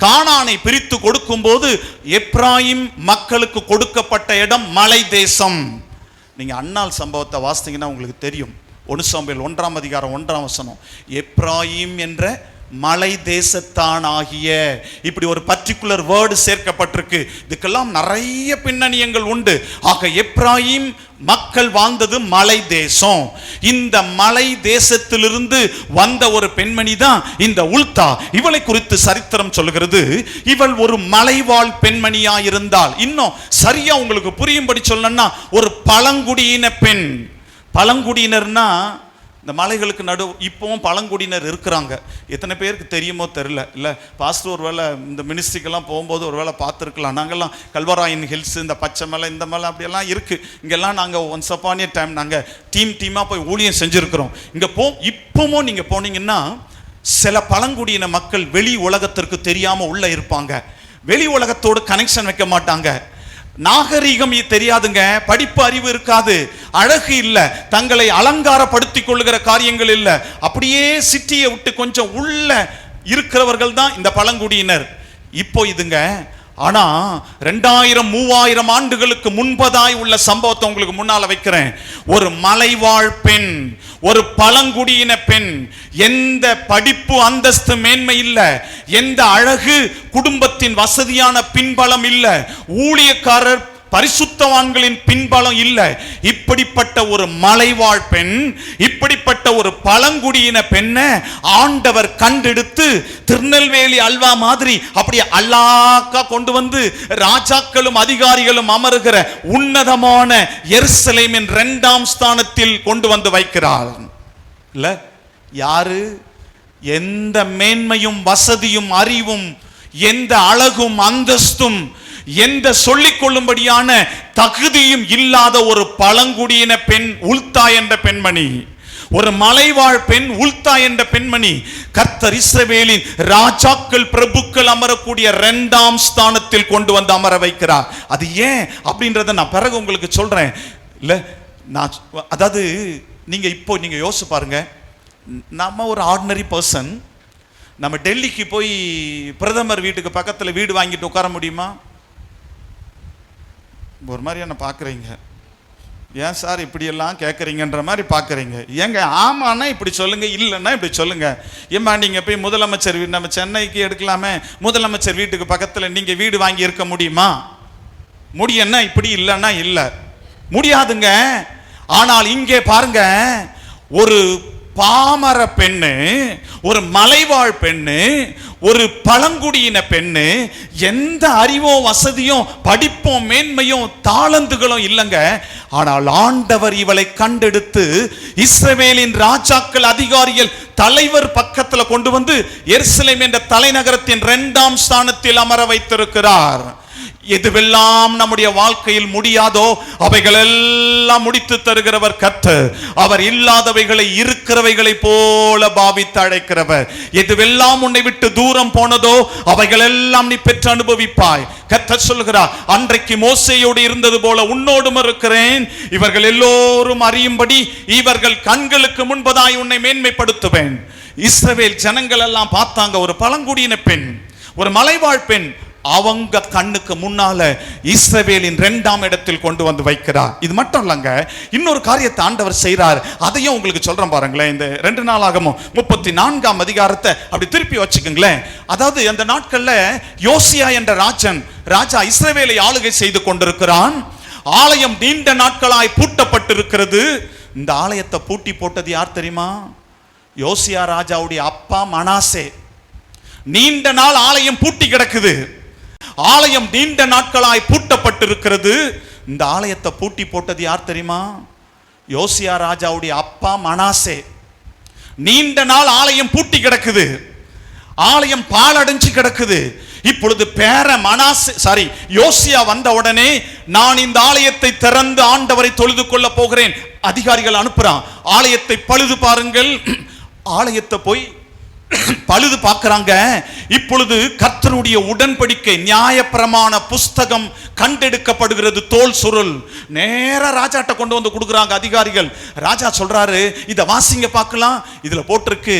கானானை பிரித்து கொடுக்கும் போது எப்ராயிம் மக்களுக்கு கொடுக்கப்பட்ட இடம் மலை தேசம். நீங்க அன்னாள் சம்பவத்தை வாசித்தீங்கன்னா உங்களுக்கு தெரியும். 1 சாமுவேல் 1ஆம் அதிகாரம் 1ஆம் வசனம், எப்ராயிம் என்ற மலை தேசத்தான் ஆகிய, இப்படி ஒரு பர்டிகுலர் வேர்டு சேர்க்கப்பட்டிருக்கு. இதுக்கெல்லாம் நிறைய பின்னணியங்கள் உண்டு. ஆக எப்ராயிம் மக்கள் வாழ்ந்தது மலை தேசம். இந்த மலை தேசத்திலிருந்து வந்த ஒரு பெண்மணி தான் இந்த உல்தா. இவளை குறித்து சரித்திரம் சொல்லுகிறது, இவள் ஒரு மலைவாழ் பெண்மணியா இருந்தால், இன்னும் சரியா உங்களுக்கு புரியும்படி சொல்லணும்னா ஒரு பழங்குடியின பெண். பழங்குடியினர்னா இந்த மலைகளுக்கு இப்பவும் பழங்குடியினர் இருக்கிறாங்க. எத்தனை பேருக்கு தெரியுமோ தெரியல. இல்லை பாஸ்டர் ஒரு வேளை இந்த மினிஸ்ட்ரிக்கெல்லாம் போகும்போது ஒரு வேளை பார்த்துருக்கலாம். நாங்கள்லாம் கல்வராயன் ஹில்ஸ், இந்த பச்சை மலை, இந்த மலை அப்படியெல்லாம் இருக்குது. இங்கெல்லாம் நாங்கள் ஒன்ஸ் அப்பான் ஏ டைம் நாங்கள் டீமாக போய் ஊழியம் செஞ்சுருக்கிறோம். இங்கே இப்பவும் நீங்கள் போனீங்கன்னா சில பழங்குடியின மக்கள் வெளி உலகத்திற்கு தெரியாமல் உள்ளே இருப்பாங்க. வெளி உலகத்தோடு கனெக்ஷன் வைக்க மாட்டாங்க. நாகரீகம் தெரியாதுங்க, படிப்பு அறிவு இருக்காது, அழகு இல்ல, தங்களை அலங்காரப்படுத்திக் கொள்ளுகிற காரியங்கள் இல்ல. அப்படியே சிட்டியை விட்டு கொஞ்சம் உள்ள இருக்கிறவர்கள் தான் இந்த பழங்குடியினர். இப்போ இதுங்க, ஆனா 2000-3000 ஆண்டுகளுக்கு முன்பதாய் உள்ள சம்பவத்தை உங்களுக்கு முன்னால வைக்கிறேன். ஒரு மலைவாழ் பெண், ஒரு பழங்குடியின பெண், எந்த படிப்பு அந்தஸ்து மேன்மை இல்ல, எந்த அழகு குடும்பத்தின் வசதியான பின்பலம் இல்ல, ஊழியக்காரர் பரிசுத்தவான்களின் பின்பலம் இல்ல. இப்படிப்பட்ட ஒரு மலைவாழ் பெண், இப்படிப்பட்ட ஒரு பழங்குடியின பெண்ணை ஆண்டவர் கண்டெடுத்து திருநெல்வேலி அல்வா மாதிரி அப்படியே அல்லாக்கா கொண்டு வந்து ராஜாக்களும் அதிகாரிகளும் அமருகிற உன்னதமான எருசலேமின் 2ஆம் ஸ்தானத்தில் கொண்டு வந்து வைக்கிறார். இல்ல யாரு? எந்த மேன்மையும் வசதியும் அறிவும், எந்த அழகும் அந்தஸ்தும், எந்த சொல்லிக் கொள்ளும்படியான தகுதியும் இல்லாத ஒரு பழங்குடியின பெண் உல்தா என்ற பெண்மணி, ஒரு மலைவாழ் பெண் உல்தா என்ற பெண்மணி கர்த்தர் இஸ்ரவேலின் ராஜாக்கள், பிரபுக்கள் அமரக்கூடிய 2ஆம் ஸ்தானத்தில் கொண்டு வந்து அமர வைக்கிறார். அது ஏன் அப்படின்றத நான் பிறகு உங்களுக்கு சொல்றேன். இல்ல நான் அதாவது நீங்க யோசிச்சு பாருங்க. நம்ம ஒரு ஆர்டினரி பர்சன், நம்ம டெல்லிக்கு போய் பிரதமர் வீட்டுக்கு பக்கத்தில் வீடு வாங்கிட்டு உட்கார முடியுமா? ஒரு மாதிரி என்ன பார்க்குறீங்க, ஏன் சார் இப்படியெல்லாம் கேட்குறீங்கன்ற மாதிரி பார்க்குறீங்க. ஏங்க ஆமான்னா இப்படி சொல்லுங்க, இல்லைன்னா இப்படி சொல்லுங்க. ஏம்மா நீங்கள் போய் முதலமைச்சர் வீடு, நம்ம சென்னைக்கு எடுக்கலாமே, முதலமைச்சர் வீட்டுக்கு பக்கத்தில் நீங்கள் வீடு வாங்கி இருக்க முடியுமா? முடியும்னா இப்படி, இல்லைன்னா இல்லை, முடியாதுங்க. ஆனால் இங்கே பாருங்க, ஒரு பாமர பெண்ணு, ஒரு மலைவாழ் பெண்ணு, ஒரு பழங்குடியின பெண்ணு, எந்த அறிவோ வசதியும் படிப்பும் மேன்மையும் தாளந்துகளும் இல்லைங்க. ஆனால் ஆண்டவர் இவளை கண்டெடுத்து இஸ்ரவேலின் ராஜாக்கள், அதிகாரிகள், தலைவர் பக்கத்துல கொண்டு வந்து எருசலேம் என்ற தலைநகரத்தின் 2ஆம் ஸ்தானத்தில் அமர வைத்திருக்கிறார். எதுவெல்லாம் நம்முடைய வாழ்க்கையில் முடியாதோ அவைகள் எல்லாம் முடித்து தருகிறவர் கர்த்தர். அவர் இல்லாதவைகளை இருக்கிறவைகளை போல பாவித்து அழைக்கிறவர். எதுவெல்லாம் உன்னை விட்டு தூரம் போனதோ அவைகள் எல்லாம் நீ பெற்று அனுபவிப்பாய். கர்த்தர் சொல்கிறார், அன்றைக்கு மோசேயோடு இருந்தது போல உன்னோடும் இருக்கிறேன், இவர்கள் எல்லோரும் அறியும்படி இவர்கள் கண்களுக்கு முன்பதாய் உன்னை மேன்மைப்படுத்துவேன். இஸ்ரவேல் ஜனங்கள் எல்லாம் பார்த்தாங்க, ஒரு பழங்குடியின பெண், ஒரு மலைவாழ் பெண், அவங்க கண்ணுக்கு முன்னால இஸ்ரவேலின் 2ஆம் இடத்தில் கொண்டு வந்து வைக்கிறார். இது மட்டும் இல்லங்க, இன்னொரு காரியத்தை ஆண்டவர் செய்றார். அதையும் உங்களுக்கு சொல்றேன் பாருங்களேன். இந்த 2 நாளாகமம் 34ஆம் அதிகாரத்தை அப்படி திருப்பி வச்சுக்கோங்களேன். அதாவது அந்த நாட்கள்ல யோசியா என்ற ராஜா இஸ்ரவேலை ஆளுகை செய்து கொண்டிருக்கிறான். ஆலயம் நீண்ட நாட்களாய் பூட்டப்பட்டிருக்கிறது. இந்த ஆலயத்தை பூட்டி போட்டது யார் தெரியுமா? யோசியா ராஜாவுடைய அப்பா மனாசே. நீண்ட நாள் ஆலயம் பூட்டி கிடக்குது. ஆலயம் நீண்ட நாட்களாய் பூட்டப்பட்டிருக்கிறது. இந்த ஆலயத்தை பூட்டி போட்டது யார் தெரியுமா? யோசியா ராஜாவுடைய அப்பா மனாசே. நீண்ட நாள் ஆலயம் பூட்டி கிடக்குது. ஆலயம் பாழடைஞ்சு கிடக்குது. இப்பொழுது யோசியா வந்த உடனே, நான் இந்த ஆலயத்தை திறந்து ஆண்டவரை தொழுது கொள்ள போகிறேன். அதிகாரிகள் அனுப்புறான், ஆலயத்தை பழுது பாருங்கள். ஆலயத்தை போய் பழுது பார்க்கறாங்க. இப்பொழுது கர்த்தருடைய உடன்படிக்கை நியாயப்பிரமாண புஸ்தகம் கண்டெடுக்கப்படுகிறது. தோல் சுருள் நேரா ராஜாட்ட கொண்டு வந்து கொடுக்குறாங்க அதிகாரிகள். ராஜா சொல்றாரு, இத வாசிங்க பார்க்கலாம். இதுல போட்டிருக்கு,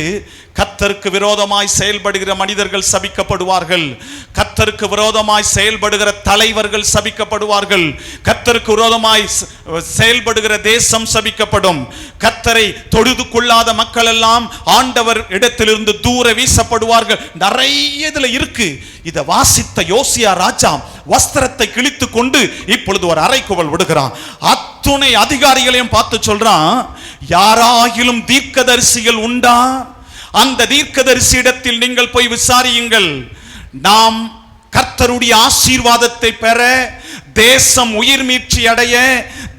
கர்த்தருக்கு விரோதமாய் செயல்படுகிற மனிதர்கள் சபிக்கப்படுவார்கள், கர்த்தருக்கு விரோதமாய் செயல்படுகிற தலைவர்கள் சபிக்கப்படுவார்கள், கர்த்தருக்கு விரோதமாய் செயல்படுகிற தேசம் சபிக்கப்படும், கர்த்தரை தொழுது கொள்ளாத மக்கள் எல்லாம் ஆண்டவர் இடத்திலிருந்து தூர வீசப்படுவார்கள். நிறைய இதுல இருக்கு. இத வாசித்த யோசியா ராஜா வஸ்திரத்தை கிழித்து கொண்டு இப்பொழுது ஒரு அறைகூவல் விடுகிறான். அத்துணை அதிகாரிகளையும் பார்த்து சொல்றான், யாராகிலும் தீர்க்கதரிசிகள் உண்டா? அந்த தீர்க்கதரிசி இடத்தில் நீங்கள் போய் விசாரியுங்கள். நாம் கர்த்தருடைய ஆசீர்வாதத்தை பெற, தேசம் உயிர் மீட்சி அடைய,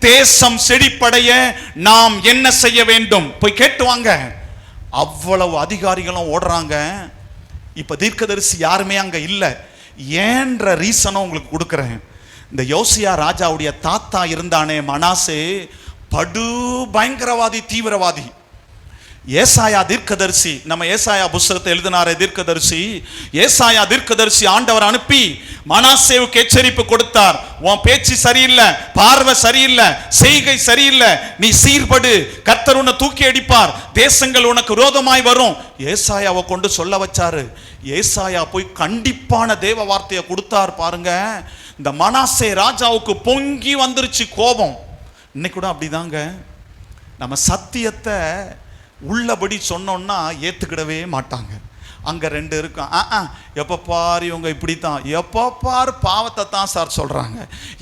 தேசம் செழிப்படைய நாம் என்ன செய்ய வேண்டும்? போய் கேட்டு வாங்க. அவ்வளவு அதிகாரிகளும் ஓடுறாங்க. இப்ப தீர்க்கதரிசி யாருமே அங்க இல்ல. ஏன்ற ரீசனும் உங்களுக்கு கொடுக்கிறேன். இந்த யோசியா ராஜாவுடைய தாத்தா இருந்தானே மனாசே, படு பயங்கரவாதி, தீவிரவாதி. ஏசாயா தீர்க்கதரிசி, நம்ம ஏசாயா புஸ்தகத்தை எழுதினாரே தீர்க்கதரிசி, ஏசாயா தீர்க்கதரிசி ஆண்டவர் அனுப்பி மனாசேவுக்கு எச்சரிப்பு கொடுத்தார். உன் பேச்சு சரியில்லை, பார்வை சரியில்லை, செய்கை சரியில்லை, நீ சீர்படு, கர்த்தர் உன்னை தூக்கி அடிப்பார், தேசங்கள் உனக்கு விரோதமாய் வரும். ஏசாயாவை கொண்டு சொல்ல வச்சாரு. ஏசாயா போய் கண்டிப்பான தேவ வார்த்தையை கொடுத்தார் பாருங்க. இந்த மனாசே ராஜாவுக்கு பொங்கி வந்துருச்சு கோபம். இன்னைக்கு கூட அப்படிதாங்க. நம்ம சத்தியத்தை உள்ளபடி சொன்னோம்னா ஏத்துக்கிடவே மாட்டாங்க. அங்க 2 இருக்கும். எப்ப பாரு இவங்க இப்படித்தான், எப்ப பாரு பாவத்தை தான் சார் சொல்றாங்க,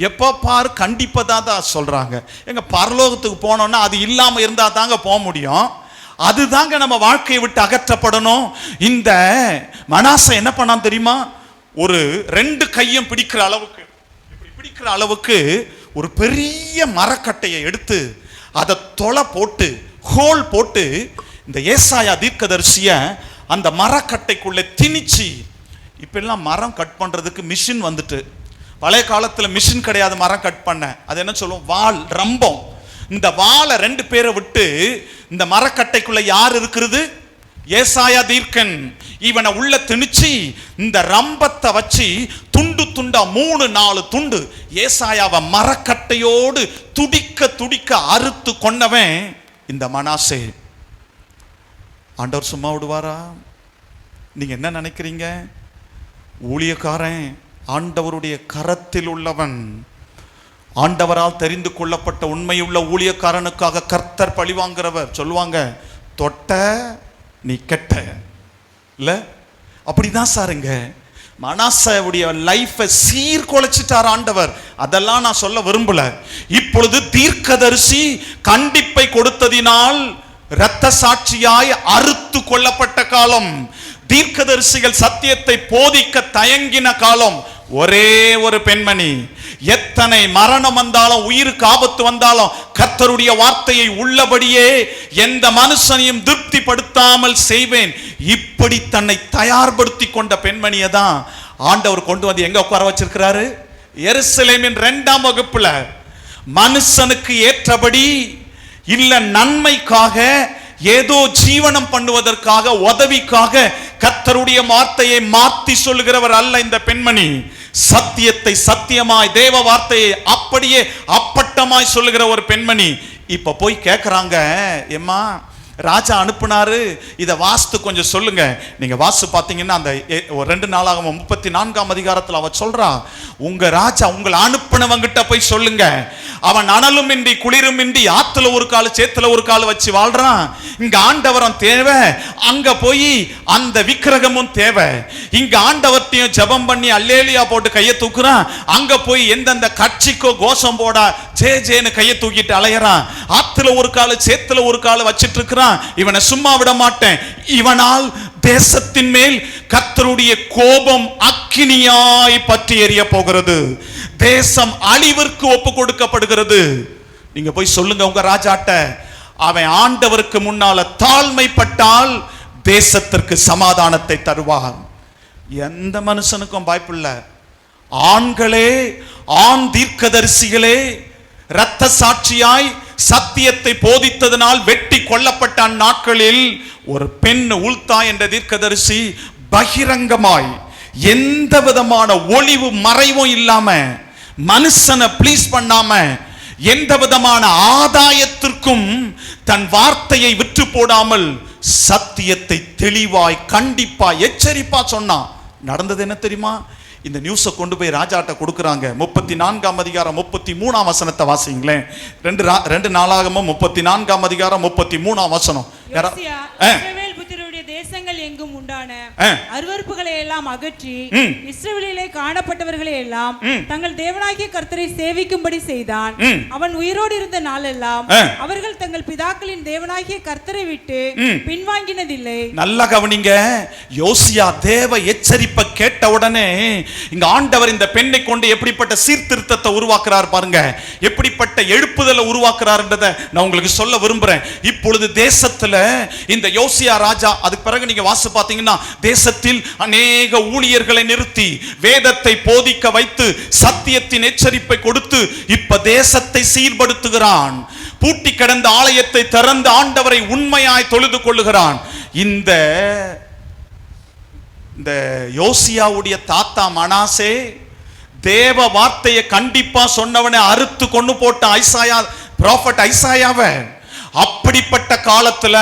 எப்ப பாரு கண்டிப்பா தான் சொல்றாங்க. எங்க பரலோகத்துக்கு போனோம்னா அது இல்லாம இருந்தா தாங்க போக முடியும். அதுதாங்க நம்ம வாழ்க்கையை விட்டு அகற்றப்படணும். இந்த மனாசே என்ன பண்ணான் தெரியுமா? ஒரு 2 கையும் பிடிக்கிற அளவுக்கு ஒரு பெரிய மரக்கட்டையை எடுத்து அதை தொலை போட்டு ஹோல் போட்டு இந்த ஏசாயா தீர்க்கதரிசிய அந்த மரக்கட்டைக்குள்ள திணிச்சு. இப்ப எல்லாம் மரம் கட் பண்றதுக்கு மிஷின் வந்துட்டு, பழைய காலத்துல மிஷின் கிடையாது மரம் கட் பண்ண. அது என்ன சொல்லுவோம்? வாள், ரம்பம். இந்த வாளை 2 பேரை விட்டு இந்த மரக்கட்டைக்குள்ள யார் இருக்கிறது? ஏசாயா தீர்க்கன். இவனை உள்ள திணிச்சு இந்த ரம்பத்தை வச்சு துண்டு துண்டா 3-4 துண்டு ஏசாயாவை மரக்கட்டையோடு துடிக்க துடிக்க அறுத்து கொண்டவன் இந்த மனாசே. ஆண்டவர் சும்மா விடுவாரா? நீங்க என்ன நினைக்கிறீங்க? ஊழியக்காரன் ஆண்டவருடைய கரத்தில் உள்ளவன், ஆண்டவரால் தெரிந்து கொள்ளப்பட்ட உண்மையுள்ள ஊழியக்காரனுக்காக கர்த்தர் பழிவாங்கிறவர். சொல்லுவாங்க, தொட்ட நீ கெட்ட இல்ல. அப்படிதான் சாருங்க மனாசேவுடைய லைஃபை சீர்குலைச்சிட்டார் ஆண்டவர். அதெல்லாம் நான் சொல்ல விரும்பல. இப்பொழுது தீர்க்கதரிசி கண்டிப்பை கொடுத்ததினால் இரத்த சாட்சியாய் அறுத்து கொள்ளப்பட்ட காலம், தீர்க்கதரிசிகள் சத்தியத்தை போதிக்க தயங்கின காலம். ஒரே ஒரு பெண்மணி, எத்தனை மரணம் வந்தாலும் உயிருக்கு ஆபத்து வந்தாலும் கர்த்தருடைய வார்த்தையை உள்ளபடியே எந்த மனுஷனையும் திருப்திப்படுத்தாமல் செய்வேன், இப்படி தன்னை தயார்படுத்தி கொண்ட பெண்மணியை தான் ஆண்டவர் கொண்டு வந்து எங்க உட்கார வச்சிருக்கிறாரு? எருசலேமின் 2ஆம் வகுப்புல. மனுஷனுக்கு ஏற்றபடி இல்ல, நன்மைக்காக, ஏதோ ஜீவனம் பண்ணுவதற்காக, உதவிக்காக கர்த்தருடைய வார்த்தையை மாற்றி சொல்லுகிறவர் அல்ல இந்த பெண்மணி. சத்தியத்தை சத்தியமாய், தேவ வார்த்தையை அப்படியே அப்பட்டமாய் சொல்லுகிற ஒரு பெண்மணி. இப்ப போய் கேட்கிறாங்க, ஏம்மா ராஜா அனுப்புனாரு. இதை வாஸ்து கொஞ்சம் சொல்லுங்க. நீங்க வாஸ்து பார்த்தீங்கன்னா அந்த 2 நாளாகமம் 34ஆம் அதிகாரத்தில் அவ சொல்றா, உங்க ராஜா உங்களை அனுப்பினவங்கிட்ட போய் சொல்லுங்க, அவன் அனலும் இன்றி குளிரும் இன்றி ஆத்துல ஒரு கால் சேத்துல ஒரு கால் வச்சு வாழ்றான். இங்க ஆண்டவரம் தேவை, அங்க போய் அந்த விக்கிரகமும் தேவை. இங்க ஆண்டவர்த்தையும் ஜெபம் பண்ணி அல்லேலியா போட்டு கையை தூக்குறான், அங்க போய் எந்தெந்த கட்சிக்கோ கோஷம் போட ஜே ஜேன்னு கையை தூக்கிட்டு அலையறான். ஆத்துல ஒரு கால் சேத்துல ஒரு கால் வச்சிட்டு இருக்கிறான். இவனை சும்மா விட மாட்டேன், இவனால் தேசத்தின் மேல் கர்த்தருடைய கோபம் அக்கினியாய் பற்றி எரிய போகிறது, தேசம் அழிவிற்கு ஒப்பு கொடுக்கப்படுகிறது. நீங்க போய் சொல்லுங்க உங்க ராஜாட்ட, அவன் ஆண்டவருக்கு முன்னால தாழ்மைப்பட்டால் தேசத்திற்கு சமாதானத்தை தருவார். எந்த மனுஷனுக்கும் வாய்ப்பில்ல. ஆண்களே, ஆண் தீர்க்கதரிசிகளே, இரத்த சாட்சியாய் சத்தியத்தை போதித்ததனால் வெட்டி கொல்லப்பட்ட நாட்களில் ஒரு பெண் உல்தா என்ற தீர்க்கதரிசி பகிரங்கமாய் எந்த விதமான ஒளிவு மறைவும் இல்லாம, மனுஷனை ப்ளீஸ் பண்ணாம, எந்த விதமான ஆதாயத்திற்கும் தன் வார்த்தையை விற்று போடாமல் சத்தியத்தை தெளிவாய் கண்டிப்பா எச்சரிப்பா சொன்னான். நடந்தது என்ன தெரியுமா? இந்த நியூஸை கொண்டு போய் ராஜாட்ட கொடுக்குறாங்க. 34ஆம் அதிகாரம் 33ஆம் வசனத்தை வாசிங்களேன். 2 நாளாகமம் 34ஆம் அதிகாரம் 33ஆம் வசனம். தேசங்கள் எங்கும் உண்டான அருவருப்புகளை எல்லாம் அகற்றி இஸ்ரவேலிலே காணப்பட்டவர்களை எல்லாம் தங்கள் தேவனாகிய கர்த்தரை சேவிக்கும்படி செய்தான். அவன் உயிரோடு இருந்த நாளெல்லாம் அவர்கள் தங்கள் பிதாக்களின் தேவனாகிய கர்த்தரை விட்டு பின்வாங்கினதில்லை. நல்லா கவனிங்க. யோசியா தேவ எச்சரிப்பை கேட்ட உடனே இங்க ஆண்டவர் இந்த பெண்ணை கொண்டு எப்படிப்பட்ட சீர்திருத்தத்தை உருவாக்குறார் பாருங்க, எப்படிப்பட்ட எழுப்புதலை உருவாக்குறார்ன்றதை நான் உங்களுக்கு சொல்ல விரும்புறேன். இப்பொழுது தேசத்துல இந்த யோசியா ராஜா, அதுக்கு பிறகு நீங்க வாசி பார்த்தீங்கன்னா தேசத்தில் அநேக ஊழியர்களை நிறுத்தி வேதத்தை போதிக்க வைத்து சத்தியத்தின் எச்சரிப்பை கொடுத்து இப்ப தேசத்தை சீர்படுத்துகிறான். பூட்டி கிடந்த ஆலயத்தை திறந்து ஆண்டவரை உண்மையாய் தொழுது கொள்ளுகிறான். இந்த யோசியாவுடைய தாத்தா மனாசே தேவ வார்த்தையை கண்டிப்பா சொன்னவனை அறுத்து கொண்டு போட்ட ஐசாயா, ப்ராஃபட் ஐசாயாவை, அப்படிப்பட்ட காலத்துல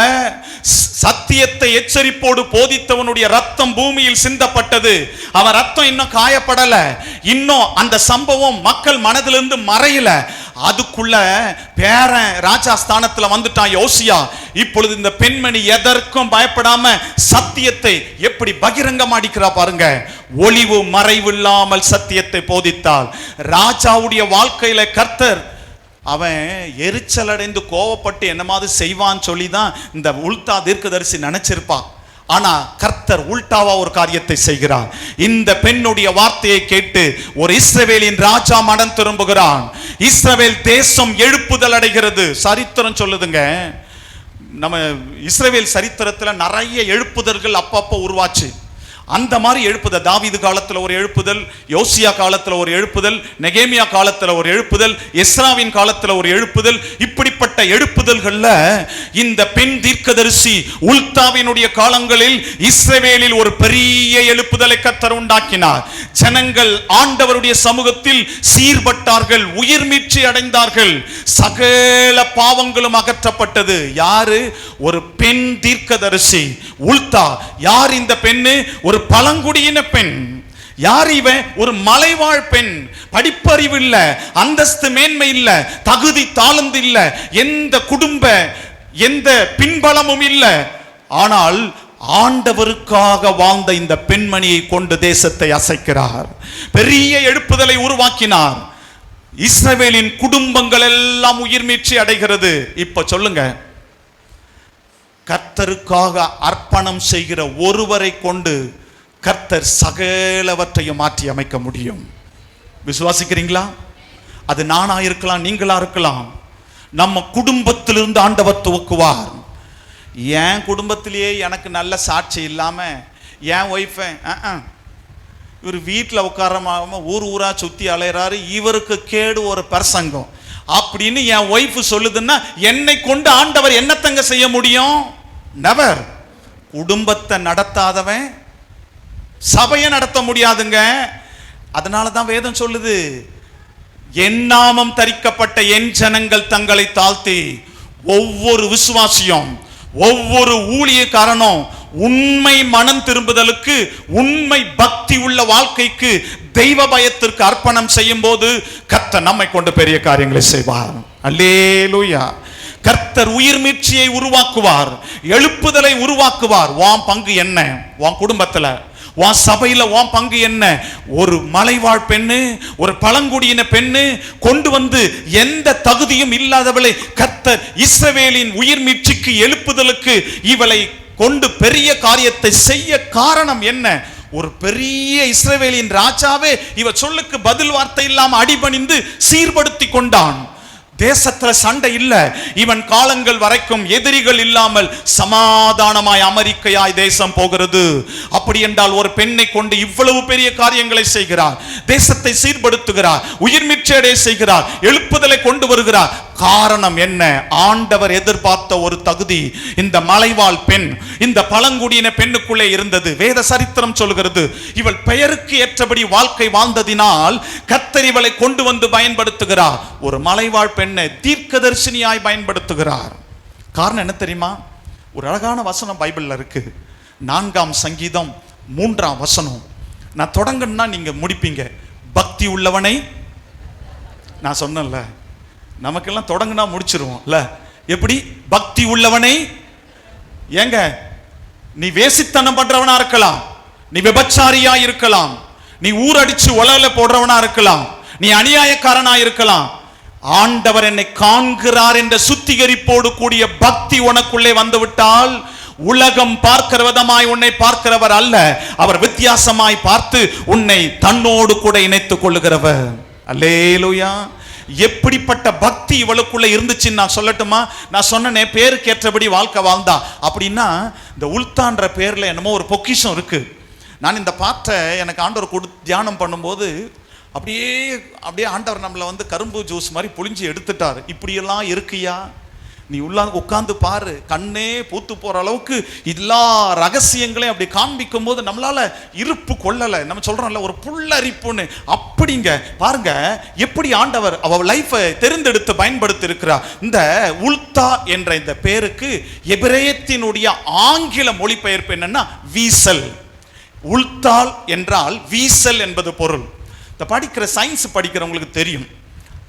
சத்தியத்தை எச்சரிப்போடு போதித்தவனுடைய ரத்தம் பூமியில் சிந்தப்பட்டது. அவன் ரத்தம் இன்னும் காயப்படல, இன்னும் அந்த சம்பவம் மக்கள் மனதிலிருந்து மறையல. அதுக்குள்ள பேரன் ராஜா ஸ்தானத்துல வந்துட்டான் யோசியா. இப்பொழுது இந்த பெண்மணி எதற்கும் பயப்படாம சத்தியத்தை எப்படி பகிரங்கம் அடிக்கிறா பாருங்க. ஒளிவு மறைவு இல்லாமல் சத்தியத்தை போதித்தாள். ராஜாவுடைய வாழ்க்கையில கர்த்தர் அவன் எரிச்சல் அடைந்து கோவப்பட்டு என்ன மாதிரி செய்வான்னு சொல்லி தான் இந்த உல்தா தீர்க்கதரிசி நினைச்சிருப்பான். ஆனா கர்த்தர் உல்டாவா ஒரு காரியத்தை செய்கிறார். இந்த பெண்ணுடைய வார்த்தையை கேட்டு ஒரு இஸ்ரவேலின் ராஜா மனம் திரும்புகிறான். இஸ்ரவேல் தேசம் எழுப்புதல் அடைகிறது. சரித்திரம் சொல்லுதுங்க, நம்ம இஸ்ரவேல் சரித்திரத்துல நிறைய எழுப்புதல்கள் அப்பப்போ உருவாச்சு. அந்த மாதிரி எழுப்புதல் தாவீது காலத்துல ஒரு எழுப்புதல், யோசியா காலத்துல ஒரு எழுப்புதல், நெகேமியா காலத்துல ஒரு எழுப்புதல், எஸ்ராவின் காலத்துல ஒரு எழுப்புதல். இப்படிப்பட்ட எழுப்புதல்கள்ல இந்த பெண் தீர்க்கதரிசி உல்தாவினுடைய காலங்களில் இஸ்ரவேலில் ஒரு பெரிய எழுப்புதலை கர்த்தர் உண்டாக்கினார். ஜனங்கள் ஆண்டவருடைய சமூகத்தில் சீர்பட்டார்கள், உயிர் மீட்சி அடைந்தார்கள், சகல பாவங்களும் அகற்றப்பட்டது. யாரு? ஒரு பெண் தீர்க்கதரிசி உல்தா. யார் இந்த பெண்ணு? ஒரு பழங்குடியின பெண். யார் இவன்? ஒரு மலைவாழ் பெண். படிப்பறிவு இல்ல, அந்தஸ்து மேன்மை இல்ல, தகுதி தாளந்து இல்ல, எந்த குடும்ப எந்த பின்பலமும் இல்ல. ஆனால் ஆண்டவருக்காக வாழ்ந்த இந்த பெண்மணியை கொண்டு தேசத்தை அசைக்கிறார். பெரிய எழுப்புதலை உருவாக்கினார். இஸ்ரவேலின் குடும்பங்கள் எல்லாம் உயிர் மீட்சி அடைகிறது. இப்ப சொல்லுங்க, கர்த்தருக்காக அர்ப்பணம் செய்கிற ஒருவரை கொண்டு கர்த்தர் சகலவற்றையும் மாற்றி அமைக்க முடியும். விசுவாசிக்கிறீங்களா? அது நானா இருக்கலாம், நீங்களா இருக்கலாம். நம்ம குடும்பத்திலிருந்து ஆண்டவர் துவக்குவார். என் குடும்பத்திலேயே எனக்கு நல்ல சாட்சி இல்லாம என் ஒய்ஃபை இவர் வீட்டில் உட்காராம ஊர் ஊரா சுத்தி அலையறாரு, இவருக்கு கேடு ஒரு பிரசங்கம் அப்படின்னு என் ஒய்ஃப் சொல்லுதுன்னா என்னை கொண்டு ஆண்டவர் என்னத்தங்க செய்ய முடியும்? நெவர். குடும்பத்தை நடத்தாதவன் சபையை நடத்த முடியாதுங்க. அதனாலதான் வேதம் சொல்லுது, என் நாமம் தரிக்கப்பட்ட என் ஜனங்கள் தங்களை தாழ்த்தி, ஒவ்வொரு விசுவாசியும் ஒவ்வொரு ஊழியக்காரனும் உண்மை மனம் திரும்புதலுக்கு, உண்மை பக்தி உள்ள வாழ்க்கைக்கு, தெய்வ பயத்திற்கு அர்ப்பணம் செய்யும் போது கர்த்தர் நம்மை கொண்டு பெரிய காரியங்களை செய்வார். அல்லேலூயா. கர்த்தர் உயிர் மீட்சியை உருவாக்குவார், எழுப்புதலை உருவாக்குவார். வான் பங்கு என்ன? வான் குடும்பத்துல, வான் சபையில வான் பங்கு என்ன? ஒரு மலைவாழ் பெண்ணு, ஒரு பழங்குடியின பெண்ணு கொண்டு வந்து எந்த தகுதியும் இல்லாதவளை கர்த்தர் இஸ்ரவேலின் உயிர் மீட்சிக்கு, எழுப்புதலுக்கு இவளை கொண்டு பெரிய காரியத்தை செய்ய காரணம் என்ன? ஒரு பெரிய இஸ்ரவேலின் ராஜாவே இவ சொல்லுக்கு பதில் வார்த்தை இல்லாம அடிபணிந்து சீர்படுத்தி கொண்டான். தேசத்துல சண்டை இல்ல, இவன் காலங்கள் வரைக்கும் எதிரிகள் இல்லாமல் சமாதானமாய் அமெரிக்கையாய் தேசம் போகிறது. அப்படி என்றால் ஒரு பெண்ணை கொண்டு இவ்வளவு பெரிய காரியங்களை செய்கிறார், தேசத்தை சீர்படுத்துகிறார், உயிர் மீட்சியடைய செய்கிறார், எழுப்புதலை கொண்டு வருகிறார். காரணம் என்ன? ஆண்டவர் எதிர்பார்த்த ஒரு தகுதி இந்த மலைவாழ் பெண், இந்த பழங்குடியின பெண்ணுக்குள்ளே இருந்தது. வேத சரித்திரம் சொல்கிறது, இவள் பெயருக்கு ஏற்றபடி வாழ்க்கை வாழ்ந்ததினால் கர்த்தர் இவளை கொண்டு வந்து பயன்படுத்துகிறார். ஒரு மலைவாழ் பெண்ணை தீர்க்கதரிசினியாய் பயன்படுத்துகிறார். காரணம் என்ன தெரியுமா? ஒரு அழகான வசனம் பைபிள்ல இருக்கு. 4ஆம் சங்கீதம் 3ஆம் வசனம். நான் தொடங்கணும்னா நீங்க முடிப்பீங்க. பக்தி உள்ளவனை, நான் சொன்னேன்ல, நமக்கெல்லாம் தொடங்கினா முடிச்சிருவோம்ல. எப்படி? பக்தி உள்ளவனை. ஏங்க, நீ வேசித்தனம் பண்றவனா இருக்கலாம், நீ விபச்சாரியா இருக்கலாம், நீ ஊரடிச்சு உலல போடுறவனா இருக்கலாம், நீ அநியாயக்காரனா இருக்கலாம். ஆண்டவர் என்னை காண்கிறார் என்ற சுத்திகரிப்போடு கூடிய பக்தி உனக்குள்ளே வந்துவிட்டால், உலகம் பார்க்கிற விதமாய் உன்னை பார்க்கிறவர் அல்ல, அவர் வித்தியாசமாய் பார்த்து உன்னை தன்னோடு கூட இணைத்துக் கொள்ளுகிறவர். அல்லேலூயா. எப்படிப்பட்ட பக்தி இவளுக்குள்ள இருந்துச்சுன்னு நான் சொல்லட்டுமா? நான் சொன்னனே, பேருக்கு ஏற்றபடி வாழ்க்கை வாழ்ந்தா அப்படின்னா, இந்த உல்தான்ற பேர்ல என்னமோ ஒரு பொக்கிஷம் இருக்கு. நான் இந்த பாட்டை எனக்கு ஆண்டவர் தியானம் பண்ணும்போது அப்படியே ஆண்டவர் நம்மளை வந்து கரும்பு ஜூஸ் மாதிரி புளிஞ்சு எடுத்துட்டார். இப்படியெல்லாம் இருக்கியா? நீ உட்கார்ந்து பாரு, கண்ணே பூத்து போற அளவுக்கு எல்லா ரகசியங்களையும் அப்படி காண்பிக்கும் போது நம்மளால இருப்பு கொள்ளலை. நம்ம சொல்றோம்ல, ஒரு புல்லரிப்புன்னு. அப்படிங்க பாருங்க எப்படி ஆண்டவர் அவ லைஃபை தெரிந்தெடுத்து பயன்படுத்தி இருக்கிறார். இந்த உல்தா என்ற இந்த பேருக்கு எபிரேயத்தினுடைய ஆங்கில மொழிபெயர்ப்பு என்னன்னா வீசல். உல்தால் என்றால் வீசல் என்பது பொருள். இந்த படிக்கிற சயின்ஸ் படிக்கிறவங்களுக்கு தெரியும்,